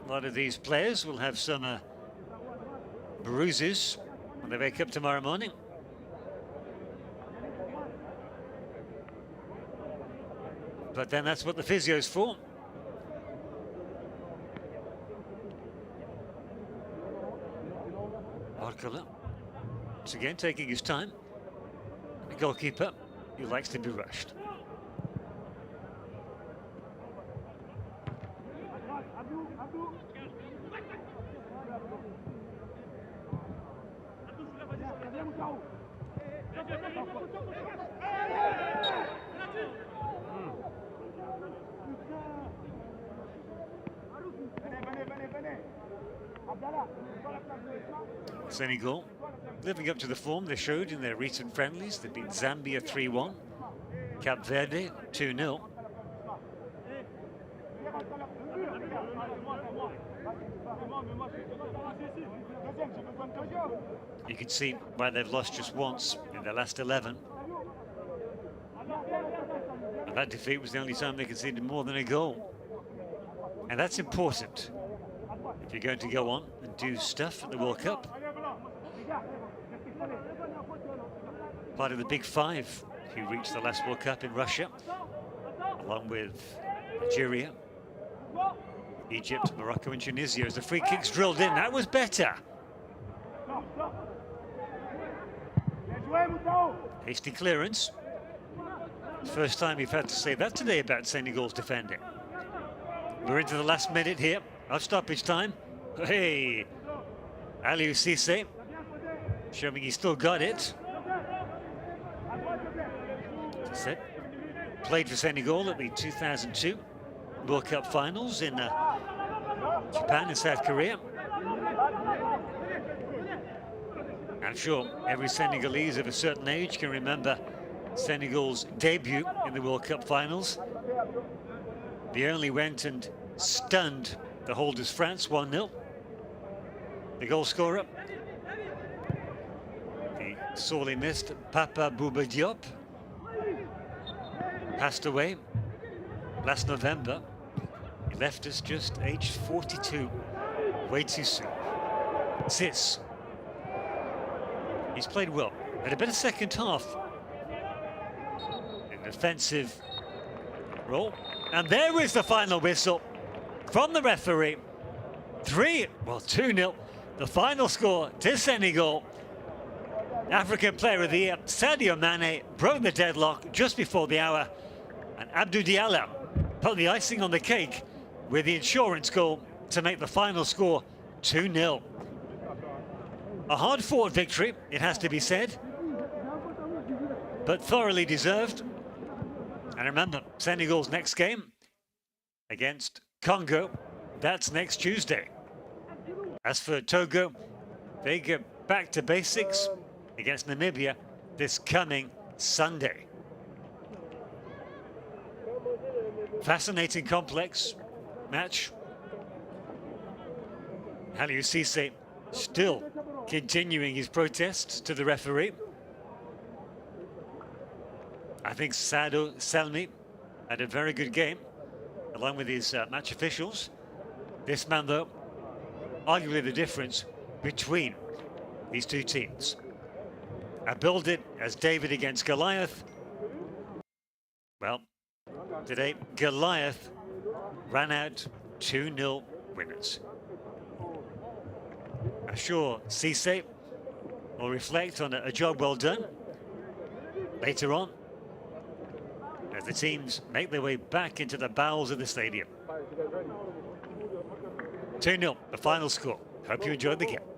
a lot of these players will have some bruises when they wake up tomorrow morning. But then that's what the physio's for. Barcola, once again taking his time. The goalkeeper who likes to be rushed. Senegal living up to the form they showed in their recent friendlies. They beat Zambia 3-1, Cape Verde 2-0. You can see why they've lost just once in their last 11. And that defeat was the only time they conceded more than a goal. And that's important if you're going to go on and do stuff at the World Cup. Part of the big five who reached the last World Cup in Russia, along with Algeria, Egypt, Morocco and Tunisia. As the free kicks drilled in, that was better. Hasty clearance. First time we've had to say that today about Senegal's defending. We're into the last minute here of stoppage time. Hey, Aliou Cissé showing he still got it. That's it. Played for Senegal at the 2002 World Cup finals in Japan and South Korea. I'm sure every Senegalese of a certain age can remember Senegal's debut in the World Cup finals. They only went and stunned the holders France 1-0. The goal scorer, the sorely missed Papa Bouba Diop, passed away last November. He left us just aged 42, way too soon. Sis, he's played well, had a better second half. An offensive role. And there is the final whistle from the referee. 2-0. The final score to Senegal. African Player of the Year, Sadio Mane, broke the deadlock just before the hour. And Abdou Diallo put the icing on the cake with the insurance goal to make the final score 2-0. A hard-fought victory, it has to be said, but thoroughly deserved. And remember, Senegal's next game against Congo, that's next Tuesday. As for Togo, they get back to basics against Namibia this coming Sunday. Fascinating, complex match. Aliou Cisse still continuing his protests to the referee. I think Sado Selmi had a very good game, along with his match officials. This man, though, arguably the difference between these two teams. I billed it as David against Goliath. Well, today, Goliath ran out 2-0 winners. I'm sure Cisse will reflect on a job well done later on as the teams make their way back into the bowels of the stadium. 2-0, the final score. Hope you enjoyed the game.